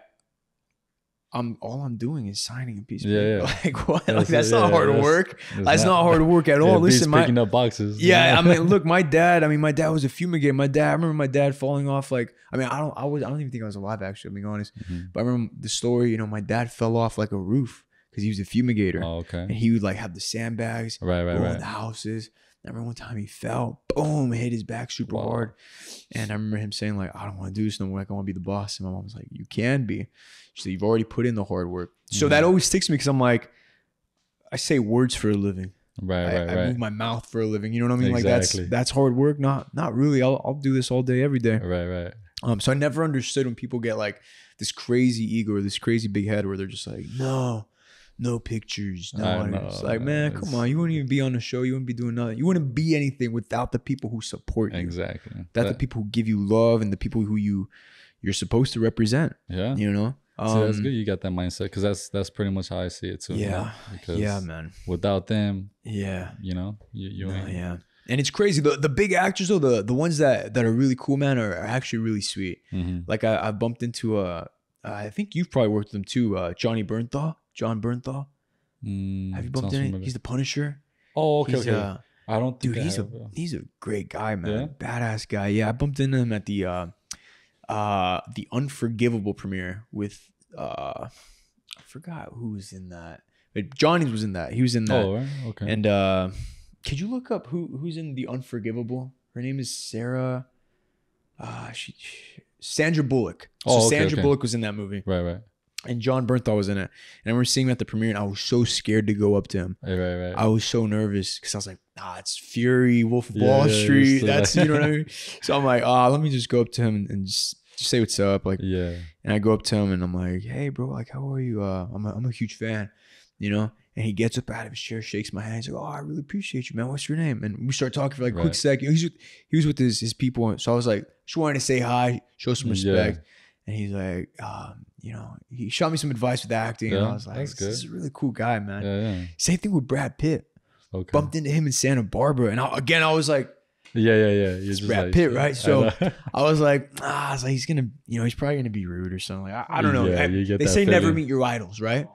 I'm doing is signing a piece of paper. Like what? Like that's not hard work. That's not hard work at all. Listen, picking up boxes. Yeah, I mean, look, my dad was a fumigator. I remember my dad falling off. Like, I mean, I don't even think I was alive actually. I'm being honest, but I remember the story. You know, my dad fell off like a roof because he was a fumigator. Oh, okay. And he would like have the sandbags go in the houses. I remember one time he fell, boom, hit his back super hard. And I remember him saying like, I don't want to do this no more. Like, I want to be the boss. And my mom was like, you can be. So you've already put in the hard work. So that always sticks to me because I'm like, I say words for a living. I move my mouth for a living. You know what I mean? Exactly. Like that's hard work. Not really. I'll do this all day, every day. Right. So I never understood when people get like this crazy ego or this crazy big head where they're just like, no pictures. No, it's like, man, come on. You wouldn't even be on the show. You wouldn't be doing nothing. You wouldn't be anything without the people who support you. Exactly. The people who give you love and the people who you're supposed to represent. Yeah. You know? So that's good. You got that mindset because that's pretty much how I see it too. Yeah. Because man. Without them, you know, you ain't. Yeah. And it's crazy. The big actors though, the ones that are really cool, man, are actually really sweet. Like I bumped into I think you've probably worked with him too, Jon Bernthal. Have you bumped into him? He's the Punisher. Oh, okay. I don't think he's a great guy, man. Yeah? Badass guy. Yeah, I bumped into him at the Unforgivable premiere with I forgot who was in that. But Johnny was in that. He was in that. Oh, right. Okay. And could you look up who's in the Unforgivable? Her name is Sarah. Sandra Bullock. So Sandra Bullock was in that movie. Right. And Jon Bernthal was in it. And I remember seeing him at the premiere, and I was so scared to go up to him. Right. I was so nervous because I was like, it's Fury, Wolf of Wall Street. That's, you know what I mean? So I'm like, let me just go up to him and just say what's up. Like, yeah. And I go up to him, and I'm like, hey, bro, like, how are you? I'm a huge fan, you know? And he gets up out of his chair, shakes my hand. He's like, I really appreciate you, man. What's your name? And we start talking for like a quick second. He was with his people. So I was like, just wanted to say hi, show some respect. Yeah. And he's like, you know, he shot me some advice with acting. And I was like, this is a really cool guy, man. Yeah. Same thing with Brad Pitt. Okay. Bumped into him in Santa Barbara. And I was like, yeah. It's Brad Pitt, right? So I was like, he's going to, you know, he's probably going to be rude or something. Like, I don't know. They say never meet your idols, right?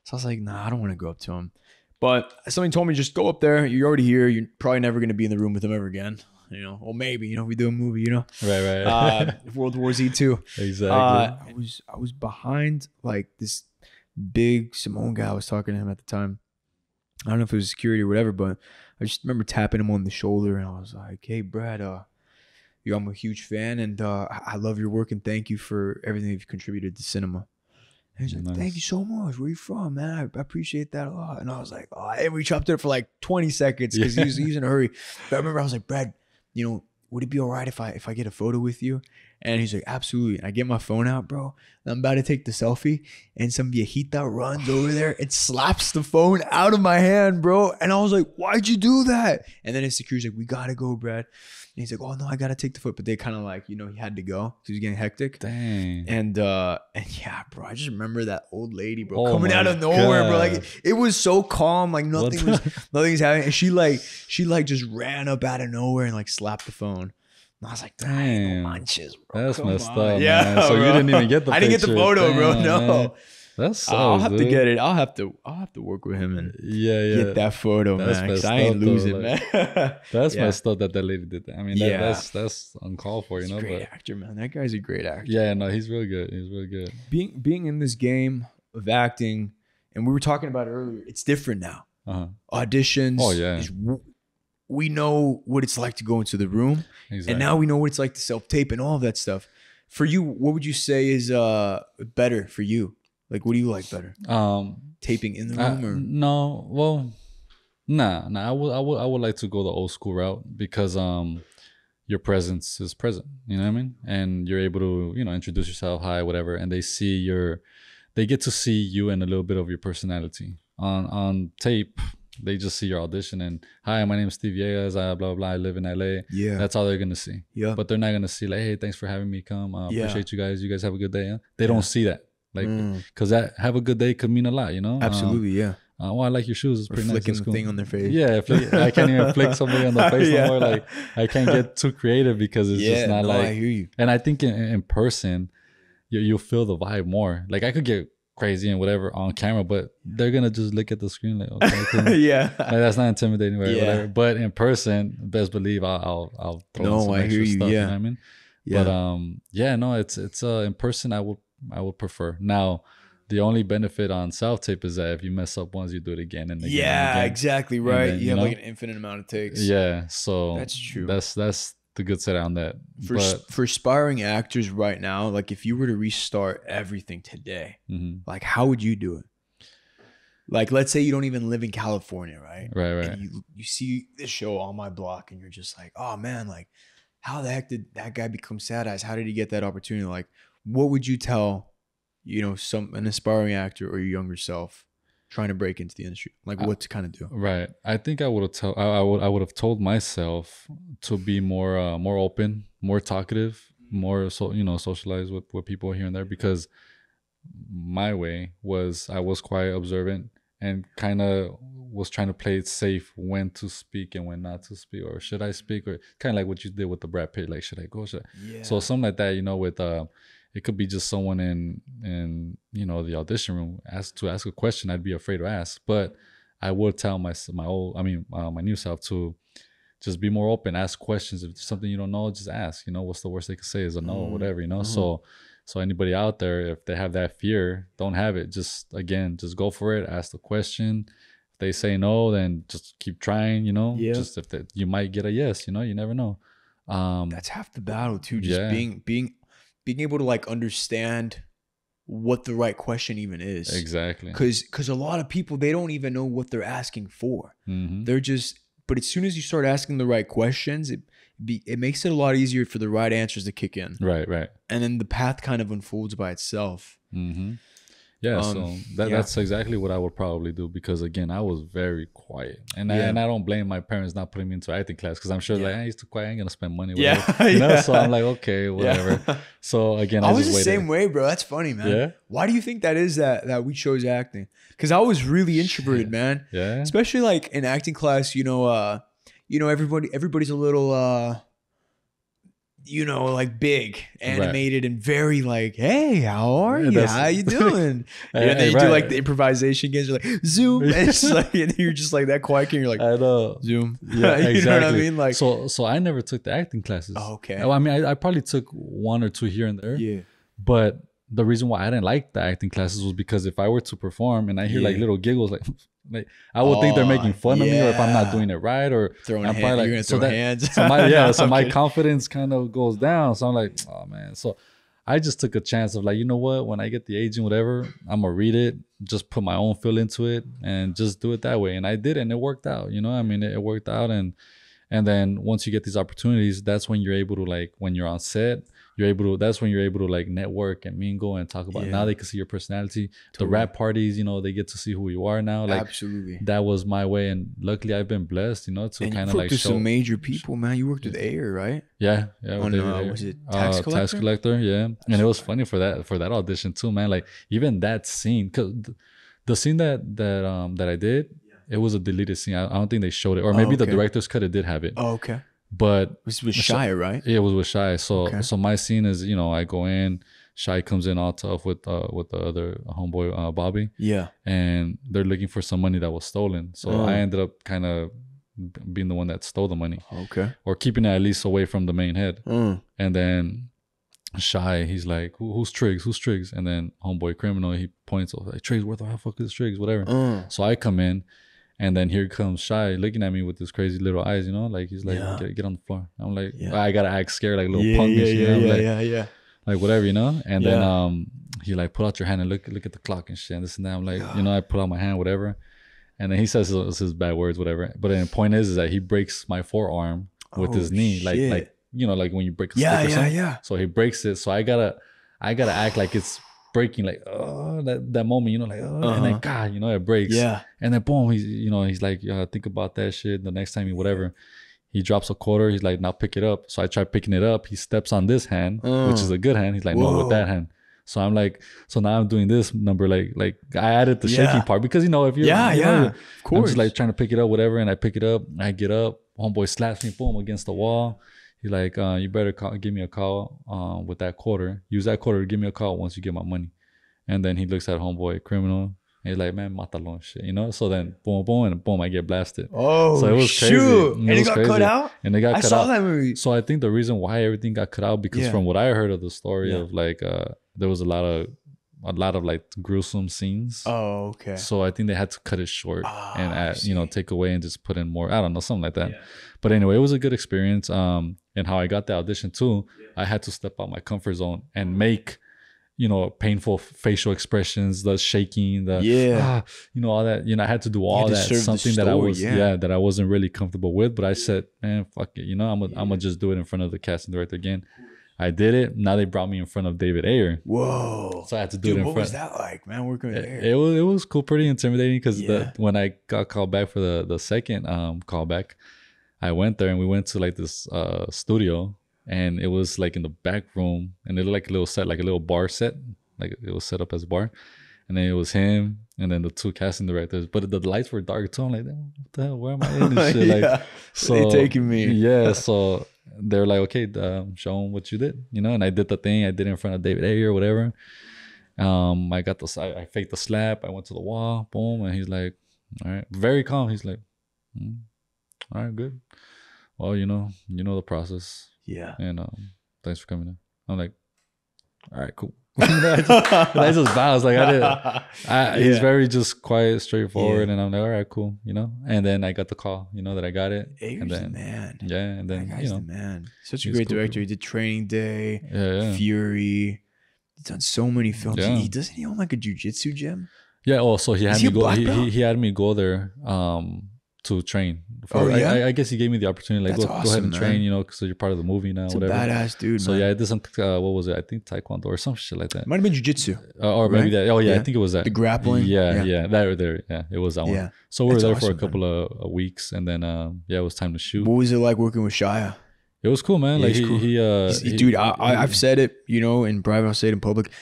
So I was like, I don't want to go up to him. But somebody told me, just go up there. You're already here. You're probably never going to be in the room with him ever again. You know, or maybe, you know, we do a movie, you know, right. World War Z 2. Exactly. I was behind like this big Samoan guy. I was talking to him at the time. I don't know if it was security or whatever, but I just remember tapping him on the shoulder, and I was like, "Hey, Brad, yo, I'm a huge fan, and I love your work, and thank you for everything you've contributed to cinema. And he's like, nice. Thank you so much. Where you from, man? I appreciate that a lot. And I was like, oh, and we chopped it up for like 20 seconds because he was in a hurry. But I remember I was like, Brad, you know, would it be all right if I get a photo with you? And he's like, absolutely. And I get my phone out, bro. And I'm about to take the selfie. And some viejita runs over there and slaps the phone out of my hand, bro. And I was like, why'd you do that? And then his security's like, we got to go, Brad. And he's like, oh, no, I got to take the photo. But they kind of like, you know, he had to go. He was getting hectic. Dang. And yeah, bro, I just remember that old lady, bro, coming out of nowhere, bro. Like, it was so calm. Like, nothing's happening. And she just ran up out of nowhere and like slapped the phone. And I was like, dang, no manches, bro. That's messed up, yeah, man. So bro. You didn't even get the picture. I didn't get the photo, bro. No. Man. That's so I'll have to get it. I'll have to work with him and get that photo, that's man. Because I ain't losing, man. That's messed up that lady did that. I mean, that's uncalled for, you know. Great actor, man. That guy's a great actor. Yeah, no, he's really good. He's really good. Being in this game of acting, and we were talking about it earlier, it's different now. Auditions. Oh yeah. We know what it's like to go into the room, and now we know what it's like to self-tape and all of that stuff. For you, what would you say is better for you? Like, what do you like better? Taping in the room or no? Well, nah. I would like to go the old school route because your presence is present. You know what I mean? And you're able to, you know, introduce yourself, hi, whatever, and they get to see you and a little bit of your personality on tape. They just see your audition and, hi, my name is Steve Villegas, blah, blah, blah, I live in LA. Yeah. That's all they're going to see. Yeah. But they're not going to see like, hey, thanks for having me come. Appreciate you guys. You guys have a good day. Yeah? They don't see that. Like, because that have a good day could mean a lot, you know? Absolutely, yeah. Oh, I like your shoes. It's pretty nice. Flicking the thing on their face. Yeah. I can't even flick somebody on the face anymore. Like, I can't get too creative because it's just not like. I hear you. And I think in person, you'll feel the vibe more. Like, I could get crazy and whatever on camera, but they're gonna just look at the screen like, okay, yeah, like, that's not intimidating, right? Whatever. But in person, best believe I'll throw in some extra stuff. You know what I mean? Yeah. But no, it's in person I would prefer. Now, the only benefit on self tape is that if you mess up once, you do it again and again. Yeah, and again. Exactly right. You have like an infinite amount of takes. Yeah, so that's true. That's the good side on that. For aspiring actors right now, like if you were to restart everything today, like how would you do it? Like, let's say you don't even live in California, right? Right. And you see this show on my block and you're just like, oh man, like how the heck did that guy become Sad Eyes? How did he get that opportunity? Like, what would you tell, you know, an aspiring actor or your younger self trying to break into the industry, like what to kind of do? Right. I think I would have told myself to be more open, more talkative, more socialize with people here and there, because my way was I was quite observant and kind of was trying to play it safe when to speak and when not to speak, or should I speak, or kind of like what you did with the Brad Pitt, like should I go? So something like that, you know, with it could be just someone in you know, the audition room to ask a question I'd be afraid to ask, but I would tell my new self to just be more open, ask questions. If there's something you don't know, just ask. You know, what's the worst they could say is a no, or whatever. You know, so anybody out there, if they have that fear, don't have it. Just go for it. Ask the question. If they say no, then just keep trying. You know, just you might get a yes. You know, you never know. That's half the battle too. Just being able to like understand what the right question even is. Exactly. Because a lot of people, they don't even know what they're asking for. They're just, but as soon as you start asking the right questions, it makes it a lot easier for the right answers to kick in. Right. And then the path kind of unfolds by itself. Yeah, so that's exactly what I would probably do, because again, I was very quiet, and I don't blame my parents not putting me into acting class, because I'm sure like, I used to quiet, I ain't gonna spend money. Whatever. You know, so I'm like, okay, whatever. So again, I was the same way, bro. That's funny, man. Yeah. Why do you think that is that we chose acting? Because I was really introverted, man. Yeah. Especially like in acting class, everybody's a little like big, animated, and very like, hey, how are you? How you doing? And then you do like the improvisation games. You're like, zoom. And it's like, and you're just like that quiet kid. You're like, I know. Zoom. Yeah, you know what I mean? Like, so I never took the acting classes. Oh, okay. I mean, I probably took one or two here and there. Yeah. But the reason why I didn't like the acting classes was because if I were to perform and I hear like little giggles, like, Like I will think they're making fun of me, or if I'm not doing it right, or throwing I'm hands. like, You're gonna throw hands. So my No, so my kidding. confidence kind of goes down. So I'm like, oh man. So I just took a chance of like, you know what? When I get the agent, whatever, I'm gonna read it, just put my own feel into it, and just do it that way. And I did, and it worked out. You know, I mean, it worked out, and then once you get these opportunities, that's when you're able to like when you're on set. That's when you're able to like network and mingle and talk about. Now they can see your personality. Totally. The rap parties, you know, they get to see who you are now. Like absolutely, that was my way, and luckily I've been blessed, you know, to kind of like show some major people, man. You worked with Ayer, right? Yeah. On was it Tax Collector? Tax Collector, yeah. That's and it was funny for that audition too, man. Like even that scene, cause the scene that I did, it was a deleted scene. I don't think they showed it, or maybe the director's cut it did have it. Oh, okay. But it was with Shia, right? Yeah, it was with Shia. So my scene is, you know, I go in, Shia comes in all tough with the other homeboy Bobby. Yeah. And they're looking for some money that was stolen. So I ended up kind of being the one that stole the money. Okay. Or keeping it at least away from the main head. And then Shia, he's like, who's Triggs? Who's Triggs? And then homeboy Criminal, he points over like, Triggs, where the fuck is Triggs? Whatever. So I come in. And then here comes Shia looking at me with his crazy little eyes, you know, like he's like, get on the floor. I'm like, I gotta act scared, like a little punkish, you know, like whatever, you know. And then he like, pull out your hand and look at the clock and shit, and this and that. I'm like, you know, I pull out my hand, whatever. And then he says his bad words, whatever. But then the point is that he breaks my forearm with his knee, like you know, like when you break a stick or something. So he breaks it. So I gotta act like it's breaking, like that moment, you know, like and then God, you know, it breaks. And then boom, he's like, think about that shit. The next time whatever, he drops a quarter. He's like, now pick it up. So I try picking it up. He steps on this hand, which is a good hand. He's like, no, with that hand. So I'm like, so now I'm doing this number, like I added the shaking part because you know if you're of course, I'm just like trying to pick it up, whatever, and I pick it up. I get up. Homeboy slaps me, boom, against the wall. He's like, you better give me a call with that quarter. Use that quarter to give me a call once you get my money. And then he looks at homeboy Criminal. And he's like, man, matalo and shit, you know? So then boom, I get blasted. Oh, so it was crazy. And it got cut out? And they got cut out. I saw that movie. So I think the reason why everything got cut out, because from what I heard of the story of like, there was a lot of like gruesome scenes. Oh, okay. So I think they had to cut it short and add, you know, take away and just put in more, I don't know, something like that. But anyway, it was a good experience. And how I got the audition too, I had to step out my comfort zone and make, you know, painful facial expressions, the shaking, the you know, all that. You know, I had to do all that. Something that I was that I wasn't really comfortable with. But I said, man, fuck it. You know, I'm gonna just do it in front of the casting director again. I did it. Now they brought me in front of David Ayer. Whoa! So I had to do it in front. What was that like, man? Working with Ayer. It was cool, pretty intimidating because when I got called back for the second callback, I went there and we went to like this studio. And it was like in the back room, and it looked like a little set, like a little bar set, like it was set up as a bar. And then it was him, and then the two casting directors. But the lights were dark too. I'm like, what the hell? Where am I in and shit? Like, so they taking me. Yeah. So they're like, okay, show them what you did, you know. And I did the thing. I did it in front of David Ayer or whatever. I faked the slap. I went to the wall, boom, and he's like, all right, very calm. He's like, all right, good. Well, you know the process. Yeah. And thanks for coming in. I'm like, all right, cool. I just bounced. Like he's very just quiet, straightforward, and I'm like, all right, cool, you know. And then I got the call, you know, that I got it. Ayer's and then, the man. Yeah, and then that guy's the man. Such a great director. Cool. He did Training Day, Fury. He's done so many films. Yeah. Doesn't he own like a jiu-jitsu gym? Yeah. Oh, so he had me go. He had me go there. To train. I guess he gave me the opportunity, like, go ahead and train, you know, because you're part of the movie now. That's whatever. A badass dude. So man. I did some. What was it? I think Taekwondo or some shit like that. Might have been jiu-jitsu, or maybe that. Oh yeah, I think it was that. The grappling. Yeah. That there. Yeah, it was that one. So we were there for a couple of weeks, and then it was time to shoot. What was it like working with Shia? It was cool, man. Like dude, I've said it, you know, in private, I'll say it in public.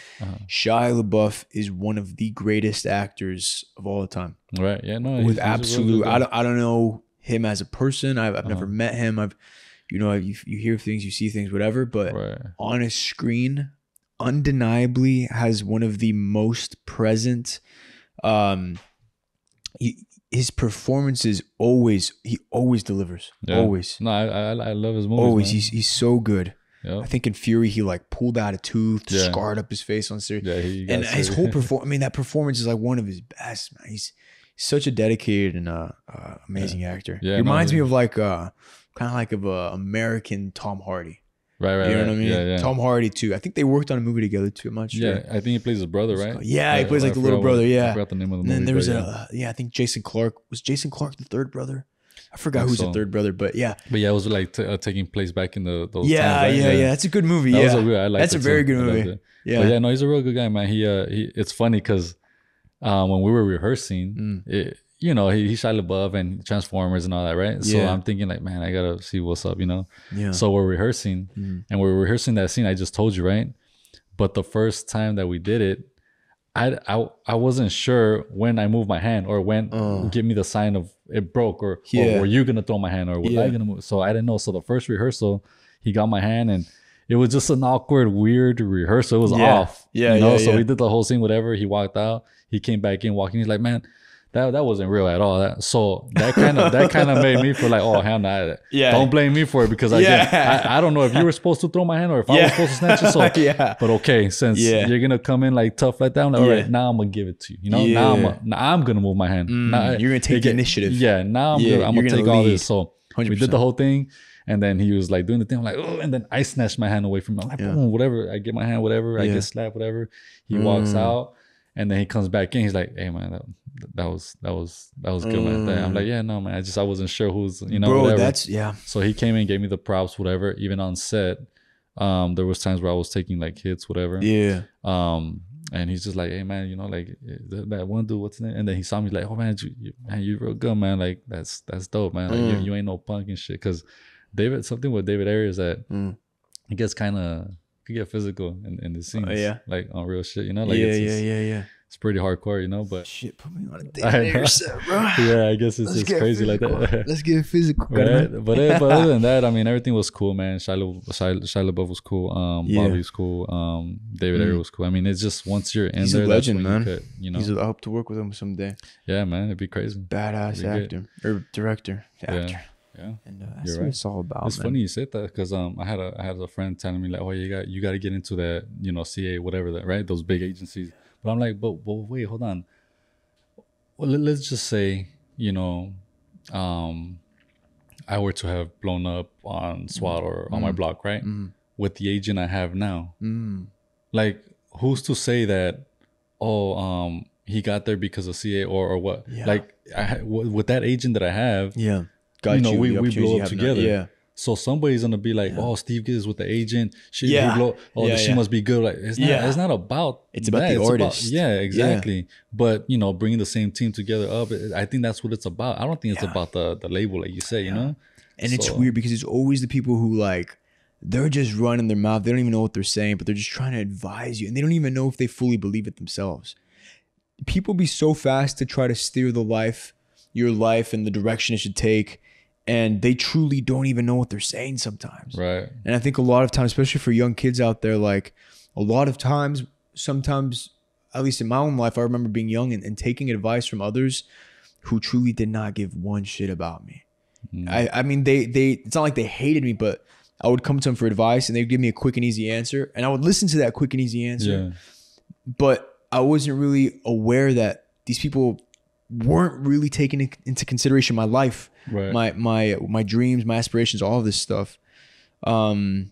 Shia Labeouf is one of the greatest actors of all the time. Right. Yeah. No. With absolute. I don't know him as a person. I've never met him. You hear things, you see things, whatever. But on a screen, undeniably has one of the most present. His performances he always delivers. Yeah. Always. No, I love his movies. Always. Man. He's so good. Yep. I think in Fury he like pulled out a tooth, scarred up his face on stage. Yeah, his whole performance. I mean, that performance is like one of his best, man. such a dedicated and amazing actor. Yeah, He reminds me of like kind of like of a American Tom Hardy. Right. You know what I mean? Yeah. Tom Hardy too. I think they worked on a movie together too. I'm not sure. Yeah, I think he plays his brother, right? Yeah, he plays like the little brother. Yeah. I forgot the name of the movie. And then there was I think Jason Clarke. Was Jason Clarke the third brother? I forgot who's the third brother, but yeah. But yeah, it was like taking place back in those times, right? Yeah. That's a good movie. That's a very good movie. Yeah. But yeah, no, he's a real good guy, man. He it's funny because when we were rehearsing, you know, he Shia Labeouf and Transformers and all that, right? So I'm thinking like, man, I gotta see what's up, you know? Yeah. So we're rehearsing and we're rehearsing that scene I just told you, right? But the first time that we did it, I wasn't sure when I moved my hand or when give me the sign of it broke or were you gonna throw my hand or was I gonna move? So I didn't know. So the first rehearsal, he got my hand and it was just an awkward, weird rehearsal. It was off. You know? So we did the whole scene, whatever. He walked out. He came back in, walking. He's like, man, that wasn't real at all. So that kind of made me feel like, oh hell no, don't blame me for it because I don't know if you were supposed to throw my hand or if I was supposed to snatch it. So but okay, since you're gonna come in like tough like that, I'm like, all right, now I'm gonna give it to you. You know, now I'm gonna move my hand. Now, you're gonna take the initiative. Yeah, now I'm gonna take all this. So 100%. We did the whole thing. And then he was like doing the thing. I'm like, oh, and then I snatched my hand away from him. I'm like, boom, whatever. I get my hand, whatever. I get slapped, whatever. He walks out, and then he comes back in. He's like, hey man, that was good, man. I'm like, yeah, no, man. I wasn't sure who's, you know, whatever. That's So he came in, gave me the props, whatever. Even on set, there was times where I was taking like hits, whatever. Yeah. And he's just like, hey man, you know, like that one dude, what's his name? And then he saw me like, oh man, you real good, man. Like that's dope, man. Like you ain't no punk and shit, because something with David Ayer is that it gets kind of could get physical in the scenes, like on real shit, you know, like it's pretty hardcore, you know. But shit, put me on a David Ayer set, bro. Yeah, I guess it's just crazy physical. Like that. Let's get physical, right? But other than that, I mean, everything was cool, man. Shia Labeouf was cool. Bobby was cool. David Ayer was cool. I mean, it's just once you're in there, a legend, man. You know, I hope to work with him someday. Yeah, man, it'd be crazy. Badass actor or director, actor. Yeah, and that's what it's all about. It's funny you said that because I had a friend telling me like, oh, you got to get into that, you know, CA whatever that, right? Those big agencies. But I'm like, but wait, hold on. Well, let's just say, you know, I were to have blown up on SWAT or on my block, right? With the agent I have now, like who's to say that? Oh, he got there because of CA or what? Like with that agent that I have, you know, we blow up together. So somebody's gonna be like, oh, Steve is with the agent. She must be good. Like it's not about it's about the artist. Exactly. But you know, bringing the same team together up, I think that's what it's about. I don't think it's about the label, like you say, you know. And it's weird because it's always the people who like they're just running their mouth. They don't even know what they're saying, but they're just trying to advise you, and they don't even know if they fully believe it themselves. People be so fast to try to steer your life and the direction it should take. And they truly don't even know what they're saying sometimes. Right. And I think a lot of times, especially for young kids out there, like a lot of times, sometimes, at least in my own life, I remember being young and taking advice from others who truly did not give one shit about me. I mean, they it's not like they hated me, but I would come to them for advice and they'd give me a quick and easy answer. And I would listen to that quick and easy answer. But I wasn't really aware that these people weren't really taking into consideration my life, my dreams, my aspirations, all of this stuff. And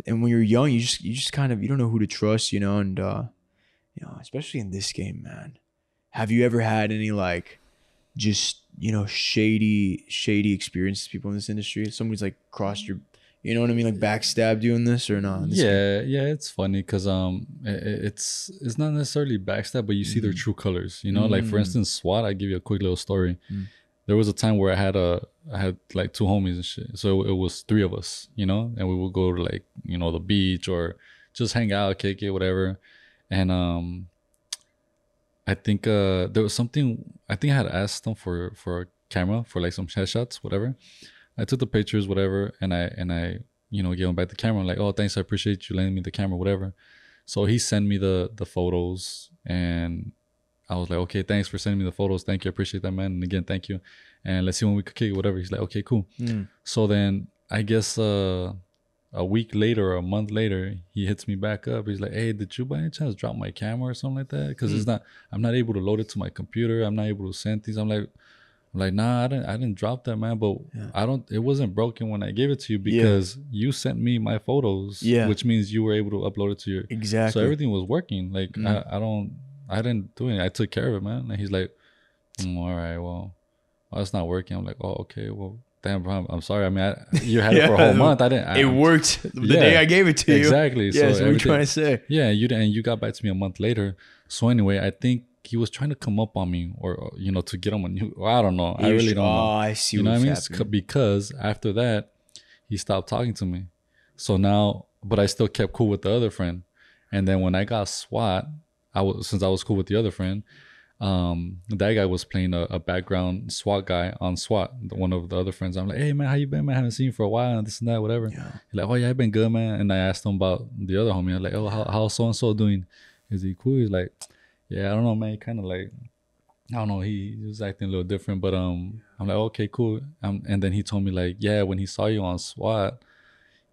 when you're young, you just kind of, you don't know who to trust, you know, and you know, especially in this game, man. Have you ever had any like just, you know, shady experiences, people in this industry? Somebody's like crossed your, you know what I mean, like backstabbed you in this or not? Yeah, it's funny because it's not necessarily backstab, but you see their true colors. You know, like for instance, SWAT. I give you a quick little story. There was a time where I had like two homies and shit. So it was three of us, you know, and we would go to like, you know, the beach or just hang out, kick it, whatever. And I think there was something. I think I had asked them for a camera for like some headshots, whatever. I took the pictures, whatever, and I, you know, gave him back the camera. I'm like, oh, thanks, I appreciate you lending me the camera, whatever. So he sent me the photos, and I was like, okay, thanks for sending me the photos. Thank you, I appreciate that, man. And again, thank you. And let's see when we could kick it, whatever. He's like, okay, cool. So then I guess a week later or a month later, he hits me back up. He's like, hey, did you by any chance drop my camera or something like that? Because I'm not able to load it to my computer. I'm not able to send things. I'm like, nah, I didn't drop that, man. But it wasn't broken when I gave it to you because you sent me my photos, which means you were able to upload it to your. Exactly. So everything was working. Like I didn't do anything. I took care of it, man. And he's like, all right, well, it's not working. I'm like, oh, okay, well. Damn, bro, I'm sorry. I mean, you had it for a whole month. It worked the day I gave it to you. Exactly. Yeah, so what are you trying to say? Yeah, you got back to me a month later. So anyway, I think he was trying to come up on me or to get him a new, I don't know. I really don't know. Oh, I see. You know what I mean? It's because after that, he stopped talking to me. So now, but I still kept cool with the other friend. And then when I got SWAT, since I was cool with the other friend, that guy was playing a background SWAT guy on SWAT, one of the other friends. I'm like, hey man, how you been, man? I haven't seen you for a while and this and that, whatever. He's like, oh yeah, I've been good, man. And I asked him about the other homie. I'm like, oh, how's so and so doing? Is he cool? He's like, yeah, I don't know, man. He kind of like, I don't know, he was acting a little different, but I'm like, okay, cool. And then he told me like, yeah, when he saw you on SWAT,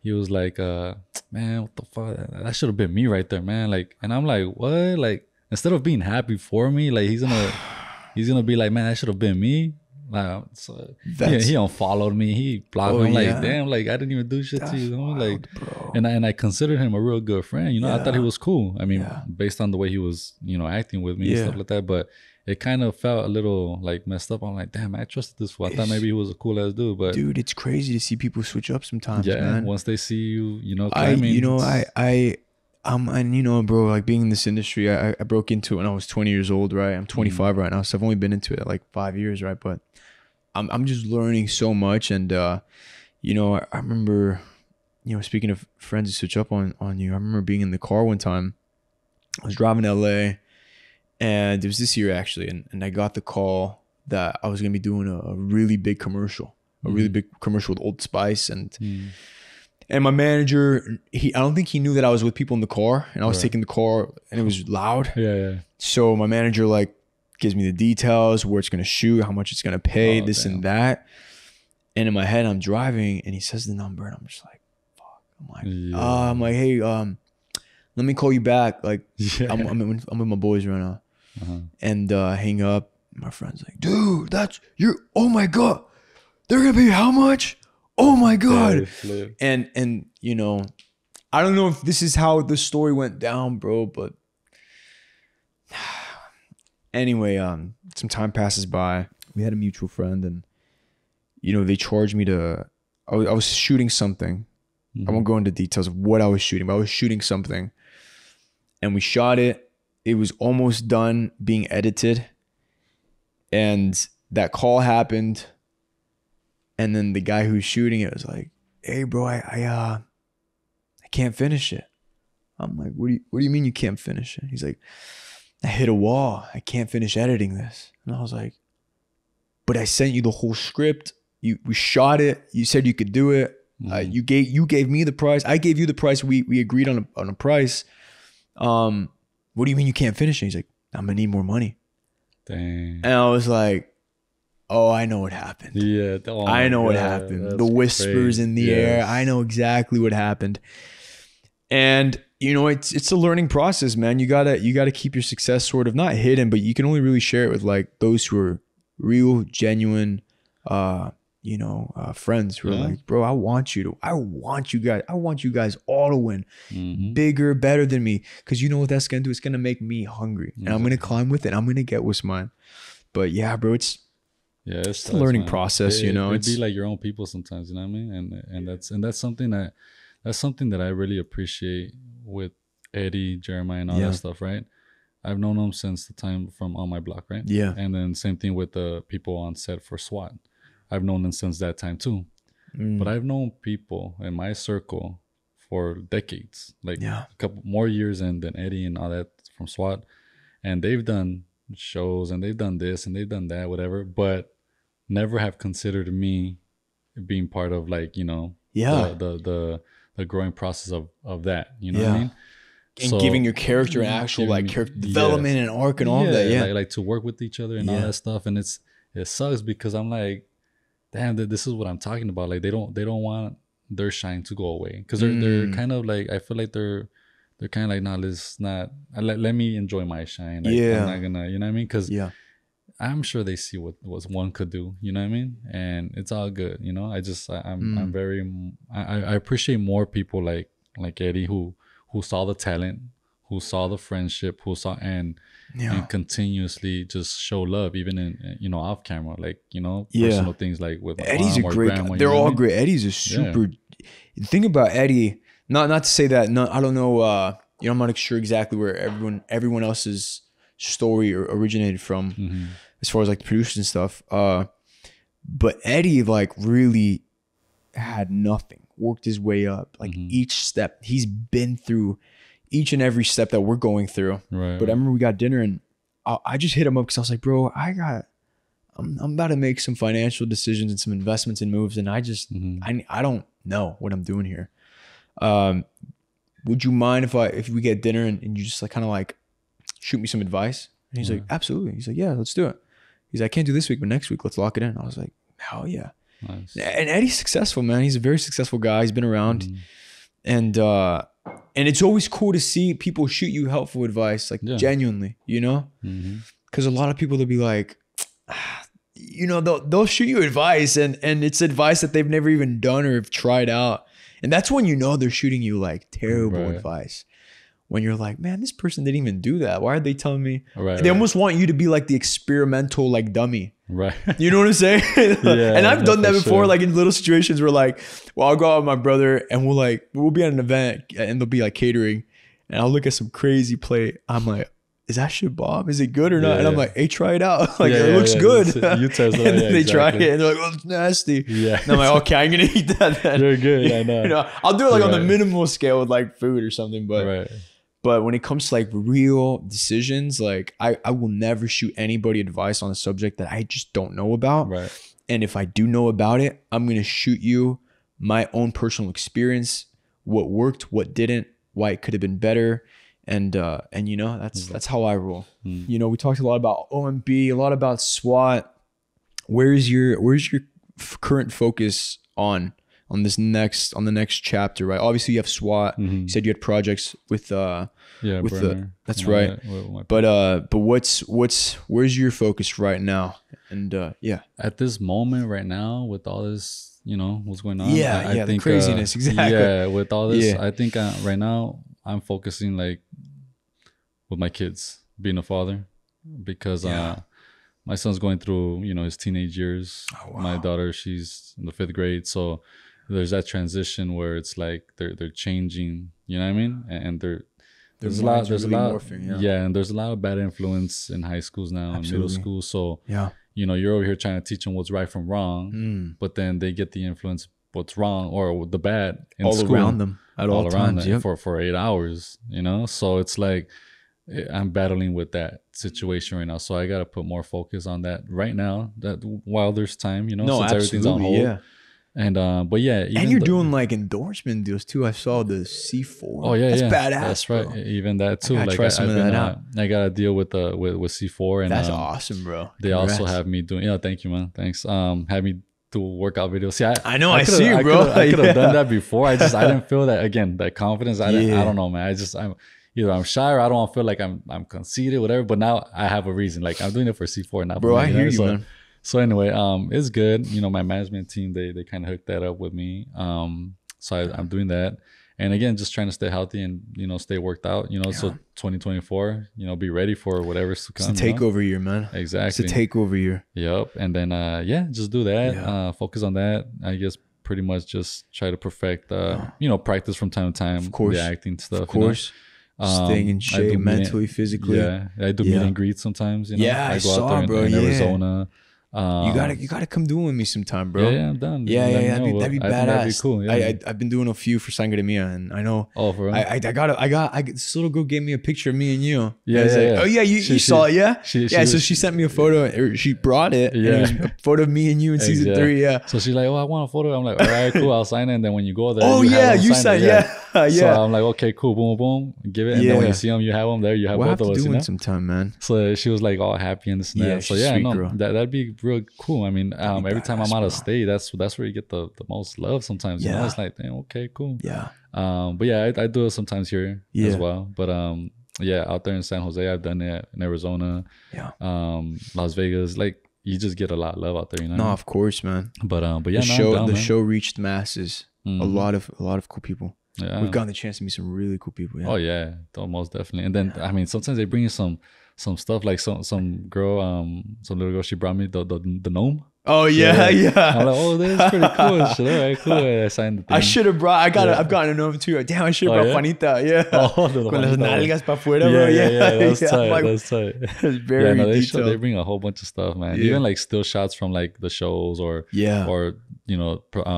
he was like, man, what the fuck? That should have been me right there, man. Like, and I'm like, what? Like, instead of being happy for me, like he's gonna be like, man, that should have been me. Like, so he unfollowed me, he blocked me. I'm like, damn, like I didn't even do shit to you. Wild, like, bro. And I considered him a real good friend. You know, I thought he was cool. I mean, based on the way he was, acting with me and stuff like that. But it kind of felt a little like messed up. I'm like, damn, I trusted this fool. I thought maybe he was a cool ass dude. But dude, it's crazy to see people switch up sometimes. Yeah, man. Once they see you, climbing. And bro, like being in this industry, I broke into it when I was 20 years old, right? I'm 25 right now, so I've only been into it like 5 years, right? But I'm just learning so much, and I remember, speaking of friends who switch up on you, I remember being in the car one time. I was driving to LA, and it was this year actually, and I got the call that I was gonna be doing a really big commercial, with Old Spice, and my manager, I don't think he knew that I was with people in the car, and I was taking the car, and it was loud. Yeah. So my manager like gives me the details, where it's gonna shoot, how much it's gonna pay, and that. And in my head, I'm driving, and he says the number, and I'm just like, fuck. I'm like, hey, let me call you back. Like, I'm with my boys right now, and hang up. My friend's like, dude, oh my god, they're gonna pay how much? Oh my god. And I don't know if this is how the story went down, bro, but anyway, some time passes by. We had a mutual friend, and they charged me to I was shooting something. I won't go into details of what I was shooting, but I was shooting something, and we shot it. It was almost done being edited, and that call happened. And then the guy who's shooting it was like, hey bro, I can't finish it. I'm like, what do you mean you can't finish it? He's like, I hit a wall. I can't finish editing this. And I was like, but I sent you the whole script. We shot it. You said you could do it. You gave me the price. I gave you the price. We agreed on a price. What do you mean you can't finish it? He's like, I'm gonna need more money. Dang. And I was like, oh, I know what happened. Yeah. I know what happened. The whispers in the air. I know exactly what happened. And it's a learning process, man. You gotta keep your success sort of not hidden, but you can only really share it with like those who are real, genuine, friends who are like, bro, I want you guys all to win, bigger, better than me. Cause you know what that's gonna do? It's gonna make me hungry, and I'm gonna climb with it. I'm gonna get what's mine. But yeah, bro, it's a learning process, It'd be like your own people sometimes, you know what I mean? And that's something that I really appreciate with Eddie, Jeremiah, and all that stuff, right? I've known them since the time from On My Block, right? Yeah. And then same thing with the people on set for SWAT. I've known them since that time too. But I've known people in my circle for decades, like a couple more years than Eddie and all that from SWAT. And they've done shows and they've done this and they've done that, whatever, but never have considered me being part of like, the growing process of that, you know what I mean? And so, giving your character an actual like character development and arc and all that. Like to work with each other and all that stuff. And it sucks because I'm like, damn, this is what I'm talking about. Like they don't want their shine to go away, because they're kind of like, I feel like they're kind of like, nah, let's not, let me enjoy my shine. Like, I'm not gonna, you know what I mean? Because I'm sure they see what one could do, you know what I mean? And it's all good, you know. I'm very, I appreciate more people like Eddie who saw the talent, who saw the friendship, who saw and continuously just show love, even in, you know, off camera, like, you know, personal things like with my Eddie's mom a or great grandma, guy. They're all great. Eddie's a super. The thing about Eddie, not to say that, no, I don't know. You know, I'm not sure exactly where everyone else's story originated from, as far as like the producers and stuff. But Eddie like really had nothing, worked his way up. Like each step, he's been through each and every step that we're going through. Right. But I remember we got dinner and I just hit him up because I was like, bro, I'm about to make some financial decisions and some investments and moves, and I just I don't know what I'm doing here. Would you mind if we get dinner and you just like kind of like shoot me some advice? And he's like, absolutely. He's like, yeah, let's do it. He's like, I can't do this week, but next week let's lock it in. I was like, hell yeah. Nice. And Eddie's successful, man. He's a very successful guy. He's been around, and it's always cool to see people shoot you helpful advice, like genuinely, you know, because a lot of people, they'll be like, you know, they'll shoot you advice and it's advice that they've never even done or have tried out. And that's when you know they're shooting you like terrible advice. When you're like, man, this person didn't even do that. Why are they telling me? They almost want you to be like the experimental like dummy. Right. You know what I'm saying? And I've done that before, like in little situations where like, well, I'll go out with my brother and we'll be at an event and they'll be like catering and I'll look at some crazy plate. I'm like, is that shit bomb? Is it good or not? And I'm like, hey, try it out. Like, it looks good. You test it. And then they try it and they're like, oh, it's nasty. And I'm like, okay, I'm going to eat that then. You're good. I know. You know, I'll do it like on the minimal scale with like food or something. But when it comes to like real decisions, like I will never shoot anybody advice on a subject that I just don't know about. And if I do know about it, I'm going to shoot you my own personal experience, what worked, what didn't, why it could have been better. And you know, that's how I roll. You know, we talked a lot about OMB, a lot about SWAT. Where's your current focus on the next chapter, right? Obviously you have SWAT. You said you had projects with that's right. But where's your focus right now? And at this moment right now, with all this, you know, what's going on, I think the craziness, exactly. With all this, I think right now I'm focusing like with my kids, being a father, because my son's going through, you know, his teenage years. My daughter, she's in the 5th grade, so there's that transition where it's like they're changing, you know what I mean? And there's a lot morphing, and there's a lot of bad influence in high schools now and middle school. So you know, you're over here trying to teach them what's right from wrong, but then they get the influence what's wrong or the bad in all school, around them at all times for 8 hours, you know. So it's like I'm battling with that situation right now, so I got to put more focus on that right now, that while there's time, you know, since everything's on hold. And but and you're doing like endorsement deals too. I saw the C4. Oh yeah, that's badass. That's right. Bro. Even that too. Like I got a deal with C4, and that's awesome, bro. They also have me doing. Yeah, thank you, man. Thanks. Have me do workout videos. See, I know. I see you, bro. I could have done that before. I didn't feel that confidence. I don't know, man. I'm shy, or I don't feel like I'm conceited, whatever. But now I have a reason. Like I'm doing it for C4 now. Bro, I hear you, man. So anyway, it's good. You know, my management team, they kind of hooked that up with me. So I'm doing that. And again, just trying to stay healthy and, you know, stay worked out, you know, so 2024, you know, be ready for whatever's to come. It's a takeover year, man. Exactly. It's a takeover year. Yep. And then, just do that. Focus on that. I guess pretty much just try to perfect, you know, practice from time to time. Of course. The acting stuff. Of course. You know? Staying in shape mentally, physically. Yeah. I do meet and greet sometimes, you know. Yeah, I go out there in Arizona. You gotta come do it with me sometime, bro. Yeah, I'm done. That'd be badass. That'd be cool. Yeah. I've been doing a few for Sangre Mia, and I know. Oh, for real? I got this little girl gave me a picture of me and you. Oh yeah, you saw it, yeah. So she sent me a photo, or she brought it. Yeah, and it was a photo of me and you in season 3. Yeah. So she's like, oh, I want a photo. I'm like, all right, cool, I'll sign it. And then when you go there, you sign. Yeah. So I'm like, okay, cool, boom, boom, give it. And then when you see them, you have them there. You have both of us. We'll have to do it sometime, man. So she was like all happy and this and that. So yeah, no, girl. that'd be real cool. I mean, every time I'm out of state, that's where you get the most love. Sometimes, you know, it's like, damn, okay, cool. Yeah. But yeah, I do it sometimes here as well. But yeah, out there in San Jose, I've done it in Arizona. Yeah. Las Vegas, like. You just get a lot of love out there, you know. No, of course, man. But yeah, the show reached masses. A lot of cool people. Yeah, we've gotten the chance to meet some really cool people. Yeah. Oh yeah, most definitely. And then I mean, sometimes they bring you some stuff like some girl, some little girl. She brought me the gnome. Oh yeah. I'm like, oh, that's pretty cool. Shit, all right, cool. I signed the thing. I should have brought. I've gotten a gnome too. Damn, I should have brought Juanita. Yeah. Oh, con las nalgas para afuera. Yeah. That's tight. Like, that's tight. It's very detailed. They bring a whole bunch of stuff, man. Even like still shots from like the shows or you know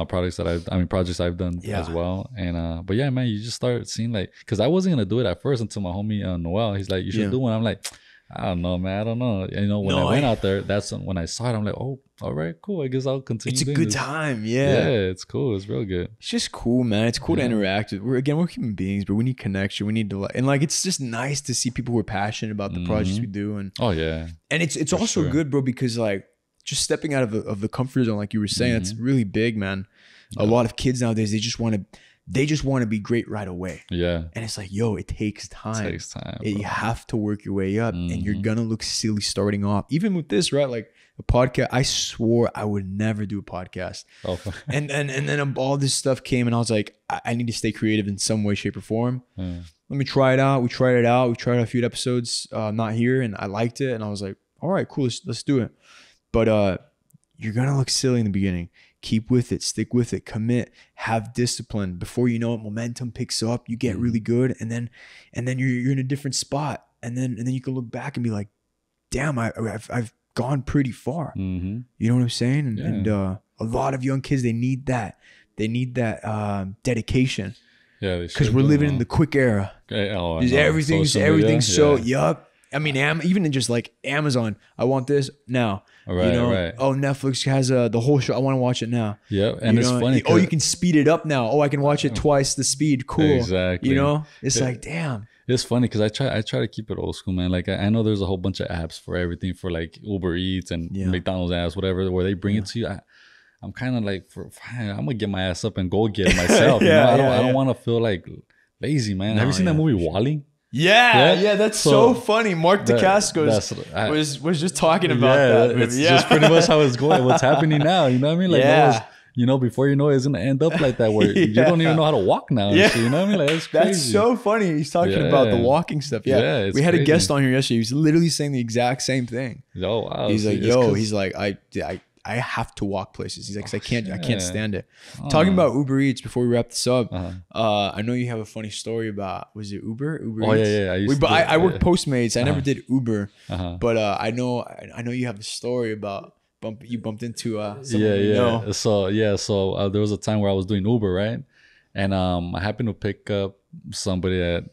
projects I've done as well. And but yeah, man, you just start seeing like, because I wasn't gonna do it at first until my homie Noel. He's like, you should do one. I'm like, I don't know, man. I don't know. You know, when I went out there, that's when I saw it. I'm like, oh, all right, cool. I guess I'll continue. It's a good time. Yeah. Yeah, it's cool. It's real good. It's just cool, man. It's cool to interact with. We're human beings, but we need connection. We need to like, it's just nice to see people who are passionate about the projects we do. And and it's also good, bro, because like just stepping out of the comfort zone, like you were saying, that's really big, man. A lot of kids nowadays, they just want to be great right away. Yeah. And it's like, yo, it takes time. It takes time. You have to work your way up, and you're going to look silly starting off. Even with this, right? Like a podcast, I swore I would never do a podcast. Oh. and then all this stuff came, and I was like, I need to stay creative in some way, shape, or form. Let me try it out. We tried it out. We tried a few episodes, not here, and I liked it. And I was like, all right, cool. Let's do it. But you're going to look silly in the beginning. Keep with it, stick with it, commit, have discipline. Before you know it, momentum picks up, you get really good, and then you're in a different spot. And then you can look back and be like, damn, I've gone pretty far. You know what I'm saying? And a lot of young kids, they need that. They need that dedication. Yeah, because we're living in the quick era. Everything's yup. I mean, even in just like Amazon, I want this now. Right, you know, oh, Netflix has the whole show. I want to watch it now. Yeah, and it's funny. Oh, you can speed it up now. Oh, I can watch it twice the speed. Cool. Exactly. You know, it's like, damn. It's funny because I try to keep it old school, man. Like I know there's a whole bunch of apps for everything, for like Uber Eats and McDonald's apps, whatever, where they bring it to you. I'm kind of like, I'm gonna get my ass up and go get it myself. You know, I don't want to feel like lazy, man. Have you seen that movie WALL-E? Yeah, that's so funny. Mark DeCascos was just talking about that movie. It's just pretty much how it's going. What's happening now? You know what I mean? Like, you know, before you know it, it's gonna end up like that, where you don't even know how to walk now. Yeah. You know what I mean? Like, that's crazy. That's so funny. He's talking about the walking stuff. Yeah, we had a guest on here yesterday. He was literally saying the exact same thing. Oh wow. He's like, he's like, I have to walk places. He's like, 'cause I can't stand it. Talking about Uber Eats before we wrap this up, I know you have a funny story about, was it Uber Eats? Yeah. I worked Postmates. I never did Uber, but I know you have a story about you bumped into someone you know. So there was a time where I was doing Uber, right? And I happened to pick up somebody at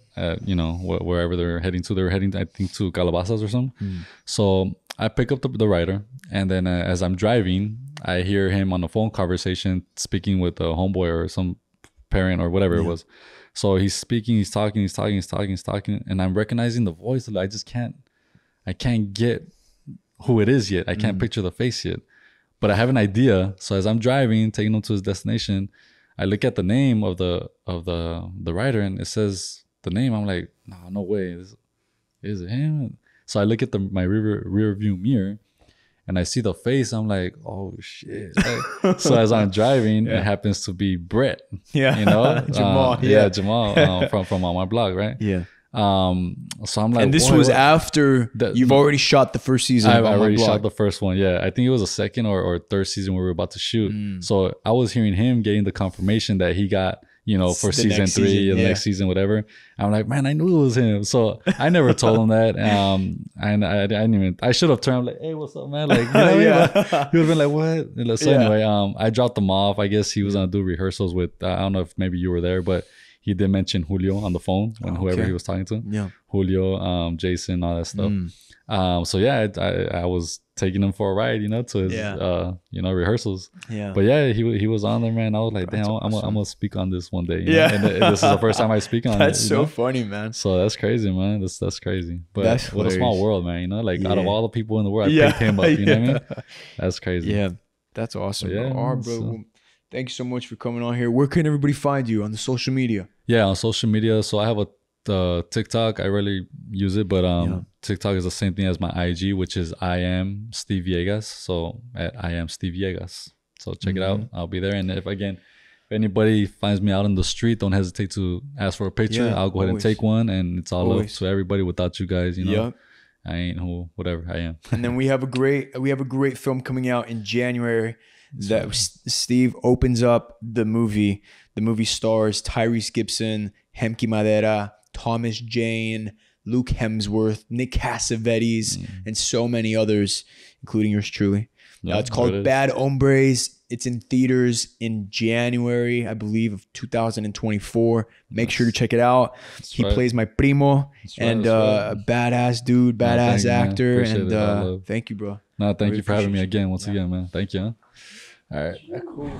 you know, wherever they're heading to. They were heading, I think, to Calabasas or something. So I pick up the rider, and then as I'm driving, I hear him on the phone conversation speaking with a homeboy or some parent or whatever it was. So he's speaking, he's talking, and I'm recognizing the voice. I can't get who it is yet. I can't picture the face yet, but I have an idea. So as I'm driving, taking him to his destination, I look at the name of the rider, and it says the name. I'm like, no way, is it him? So I look at my rear view mirror, and I see the face. I'm like, oh shit. So as I'm driving, it happens to be Brett. Yeah. You know? Jamal. Jamal from my blog, right? Yeah. So I'm like, and this was after you've already shot the first season. I've already shot the first one. Yeah. I think it was a second or third season where we were about to shoot. So I was hearing him getting the confirmation that he got, you know, for season 3 and the next season, whatever. I'm like, man, I knew it was him. So I never told him that. And I didn't even, I should have turned like, hey, what's up, man? Like, you know what I mean? He would have been like, what? So anyway, I dropped him off. I guess he was going to do rehearsals with, I don't know if maybe you were there, but he did mention Julio on the phone when whoever he was talking to. Yeah. Julio, Jason, all that stuff. So yeah, I was taking him for a ride, you know, to his you know, rehearsals. Yeah. But yeah, he was on there, man. I was like, damn, I'm gonna speak on this one day. You know? Yeah. And this is the first time I speak on it. That's so funny, man. So that's crazy, man. That's crazy. But that's what a small world, man. You know, like out of all the people in the world, I picked him up. You know what I mean? That's crazy. Yeah. That's awesome. Yeah, bro. All right, bro. Well, thanks so much for coming on here. Where can everybody find you on the social media? Yeah, on social media. So I have a TikTok. I rarely use it, but TikTok is the same thing as my IG, which is I am Steve Villegas. So at I am Steve Villegas. So check it out. I'll be there. And if anybody finds me out in the street, don't hesitate to ask for a picture. I'll go ahead and take one, and it's all up to everybody. Without you guys, you know. I ain't whatever I am. And then we have a great film coming out in January that Steve opens up the movie. The movie stars Tyrese Gibson, Hemke Madera, Thomas Jane, Luke Hemsworth, Nick Cassavetes, and so many others, including yours truly. It's called Bad Hombres. It's in theaters in January, I believe, of 2024. Make sure to check it out. He plays my primo and a badass dude, badass actor. And thank you, bro. No, thank you for having me again. Once again, man. Thank you. Huh? All right. Cool.